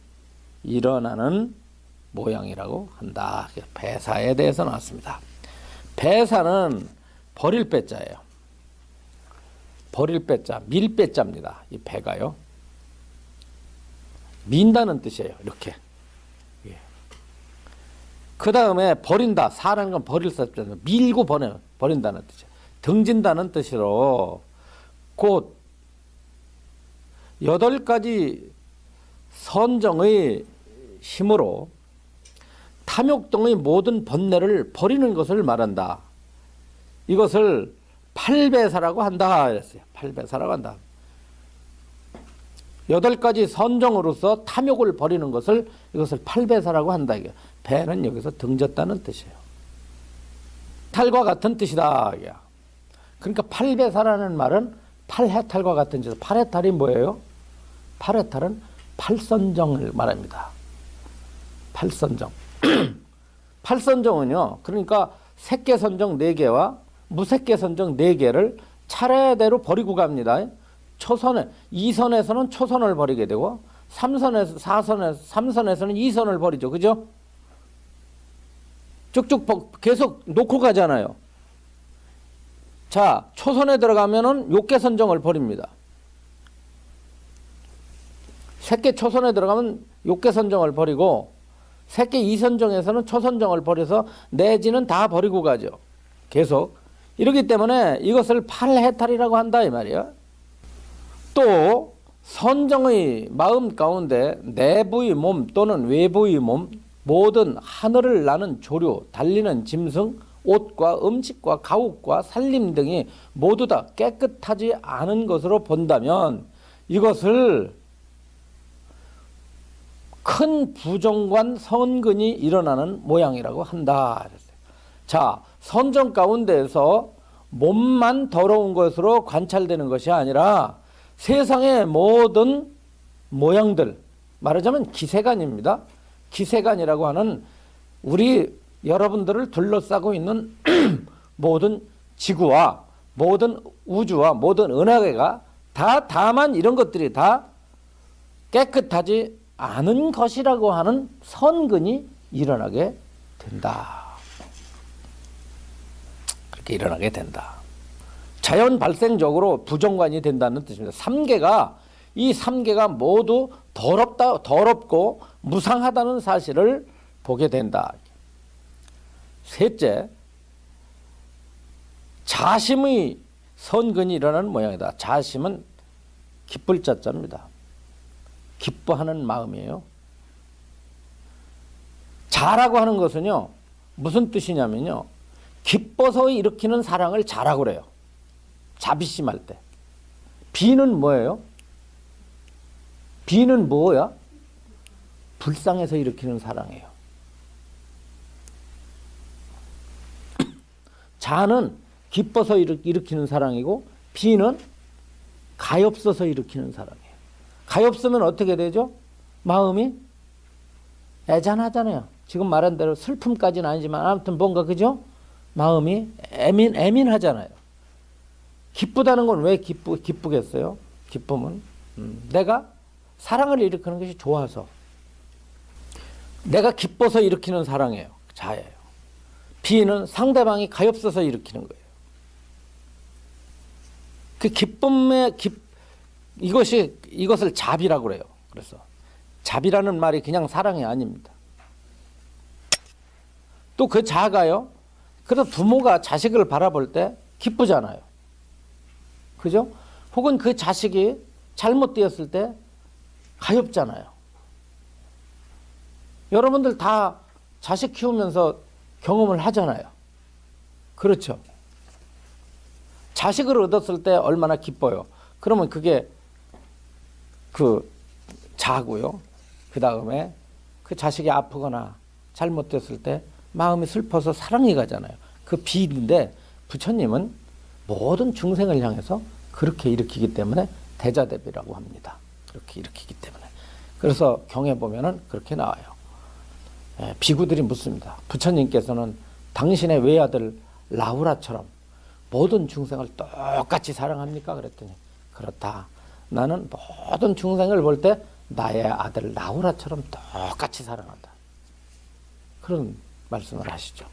일어나는 모양이라고 한다. 배사에 대해서 나왔습니다. 배사는 버릴 배자예요. 버릴 배자, 밀 배자입니다. 이 배가요. 민다는 뜻이에요. 이렇게. 예. 그 다음에 버린다. 사라는 건 버릴 수 없잖아요. 밀고 버린다는 뜻이에요. 등진다는 뜻으로 곧 8가지 선정의 힘으로 탐욕 등의 모든 번뇌를 버리는 것을 말한다. 이것을 팔배사라고 한다. 그랬어요. 팔배사라고 한다. 8가지 선정으로서 탐욕을 버리는 것을 이것을 팔배사라고 한다. 배는 여기서 등졌다는 뜻이에요. 탈과 같은 뜻이다. 그러니까 팔배사라는 말은 팔해탈과 같은 뜻. 팔해탈이 뭐예요? 팔해탈은 팔선정을 말합니다. 팔선정. 팔선정은요. 그러니까 색계선정 4개와 무색계선정 4개를 차례대로 버리고 갑니다. 초선에 2선에서는 초선을 버리게 되고 3선에서는 2선을 버리죠. 그죠? 쭉쭉 계속 놓고 가잖아요. 자, 초선에 들어가면은 욕계선정을 버립니다. 색계 초선에 들어가면 욕계선정을 버리고 색계 2선정에서는 초선정을 버려서 내지는 다 버리고 가죠. 계속. 이러기 때문에 이것을 팔해탈이라고 한다 이 말이에요. 또 선정의 마음 가운데 내부의 몸 또는 외부의 몸 모든 하늘을 나는 조류, 달리는 짐승, 옷과 음식과 가옥과 살림 등이 모두 다 깨끗하지 않은 것으로 본다면 이것을 큰 부정관 선근이 일어나는 모양이라고 한다. 자, 선정 가운데에서 몸만 더러운 것으로 관찰되는 것이 아니라 세상의 모든 모양들, 말하자면 기세간입니다. 기세간이라고 하는 우리 여러분들을 둘러싸고 있는 모든 지구와 모든 우주와 모든 은하계가 다만 이런 것들이 다 깨끗하지 않은 것이라고 하는 선근이 일어나게 된다. 그렇게 일어나게 된다. 자연 발생적으로 부정관이 된다는 뜻입니다. 이 3개가 모두 더럽고 무상하다는 사실을 보게 된다. 셋째, 자심의 선근이 일어나는 모양이다. 자심은 기쁠 자자입니다. 기뻐하는 마음이에요. 자라고 하는 것은요, 무슨 뜻이냐면요, 기뻐서 일으키는 사랑을 자라고 그래요. 자비심할 때. 비는 뭐예요? 비는 뭐야? 불쌍해서 일으키는 사랑이에요. 자는 기뻐서 일으키는 사랑이고, 비는 가엾어서 일으키는 사랑이에요. 가엾으면 어떻게 되죠? 마음이 애잔하잖아요. 지금 말한 대로 슬픔까지는 아니지만 아무튼 뭔가 그죠? 마음이 애민하잖아요. 기쁘다는 건 왜 기쁘겠어요? 기쁨은 내가 사랑을 일으키는 것이 좋아서, 내가 기뻐서 일으키는 사랑이에요. 자예요. 비는 상대방이 가엾어서 일으키는 거예요. 그 이것을 자비라고 그래요. 그래서 자비라는 말이 그냥 사랑이 아닙니다. 또 그 자가요. 그래서 부모가 자식을 바라볼 때 기쁘잖아요. 그죠? 혹은 그 자식이 잘못되었을 때 가엾잖아요. 여러분들 다 자식 키우면서 경험을 하잖아요. 그렇죠? 자식을 얻었을 때 얼마나 기뻐요. 그러면 그게 자고요. 그 다음에 그 자식이 아프거나 잘못됐을 때 마음이 슬퍼서 사랑이 가잖아요. 그 비인데 부처님은 모든 중생을 향해서 그렇게 일으키기 때문에 대자대비라고 합니다. 그렇게 일으키기 때문에. 그래서 경에 보면은 그렇게 나와요. 비구들이 묻습니다. 부처님께서는 당신의 외아들 라우라처럼 모든 중생을 똑같이 사랑합니까? 그랬더니 그렇다. 나는 모든 중생을 볼 때 나의 아들 라우라처럼 똑같이 사랑한다. 그런 말씀을 하시죠.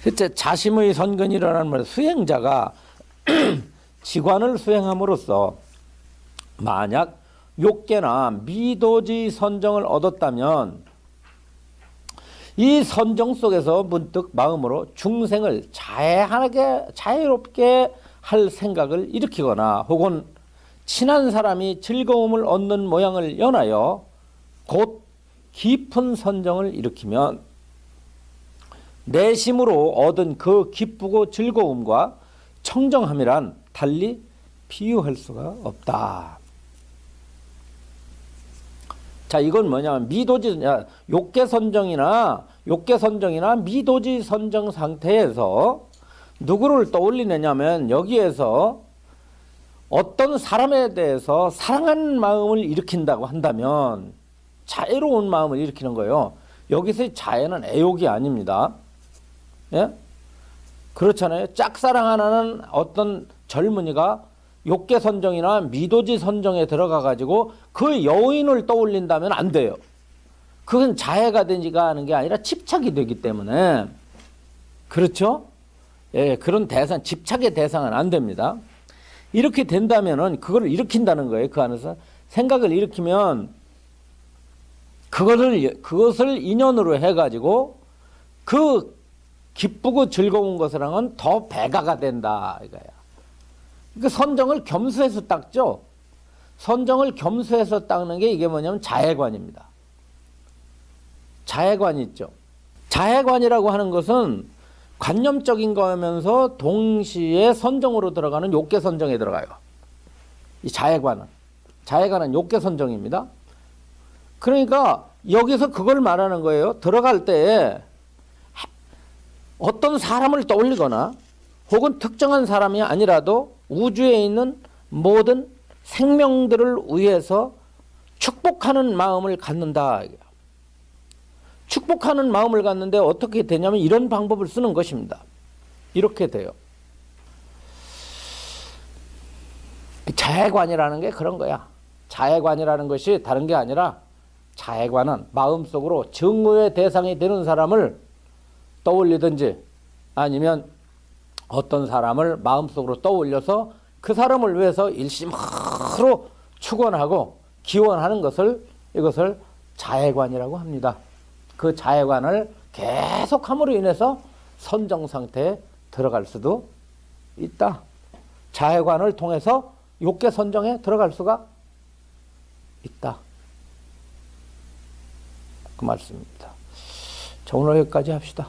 실제 자심의 선근이라는 말, 수행자가 지관을 수행함으로써 만약 욕계나 미도지 선정을 얻었다면 이 선정 속에서 문득 마음으로 중생을 자유롭게 할 생각을 일으키거나 혹은 친한 사람이 즐거움을 얻는 모양을 연하여 곧 깊은 선정을 일으키면 내심으로 얻은 그 기쁘고 즐거움과 청정함이란 달리 비유할 수가 없다. 자, 이건 뭐냐면 욕계 선정이나 미도지 선정 상태에서 누구를 떠올리느냐면 여기에서 어떤 사람에 대해서 사랑하는 마음을 일으킨다고 한다면 자애로운 마음을 일으키는 거예요. 여기서의 자애는 애욕이 아닙니다. 예? 그렇잖아요. 짝사랑하는 어떤 젊은이가 욕계 선정이나 미도지 선정에 들어가 가지고 그 여인을 떠올린다면 안 돼요. 그건 자애가 되지가 않은 게 아니라 집착이 되기 때문에. 그렇죠? 예, 그런 집착의 대상은 안 됩니다. 이렇게 된다면은 그걸 일으킨다는 거예요. 그 안에서 생각을 일으키면 그것을 인연으로 해가지고 그 기쁘고 즐거운 것이랑은 더 배가가 된다 이거야. 그 선정을 겸수해서 닦죠. 선정을 겸수해서 닦는 게 이게 뭐냐면 자애관입니다. 자애관이 있죠. 자애관이라고 하는 것은 관념적인 거면서 동시에 선정으로 들어가는 욕계 선정에 들어가요. 이 자애관은 욕계 선정입니다. 그러니까 여기서 그걸 말하는 거예요. 들어갈 때 어떤 사람을 떠올리거나 혹은 특정한 사람이 아니라도 우주에 있는 모든 생명들을 위해서 축복하는 마음을 갖는다. 축복하는 마음을 갖는데 어떻게 되냐면 이런 방법을 쓰는 것입니다. 이렇게 돼요. 자애관이라는 게 그런 거야. 자애관이라는 것이 다른 게 아니라 자애관은 마음속으로 증오의 대상이 되는 사람을 떠올리든지 아니면 어떤 사람을 마음속으로 떠올려서 그 사람을 위해서 일심으로 축원하고 기원하는 것을 이것을 자해관이라고 합니다. 그 자해관을 계속함으로 인해서 선정 상태에 들어갈 수도 있다. 자해관을 통해서 욕계 선정에 들어갈 수가 있다. 그 말씀입니다. 자, 오늘 여기까지 합시다.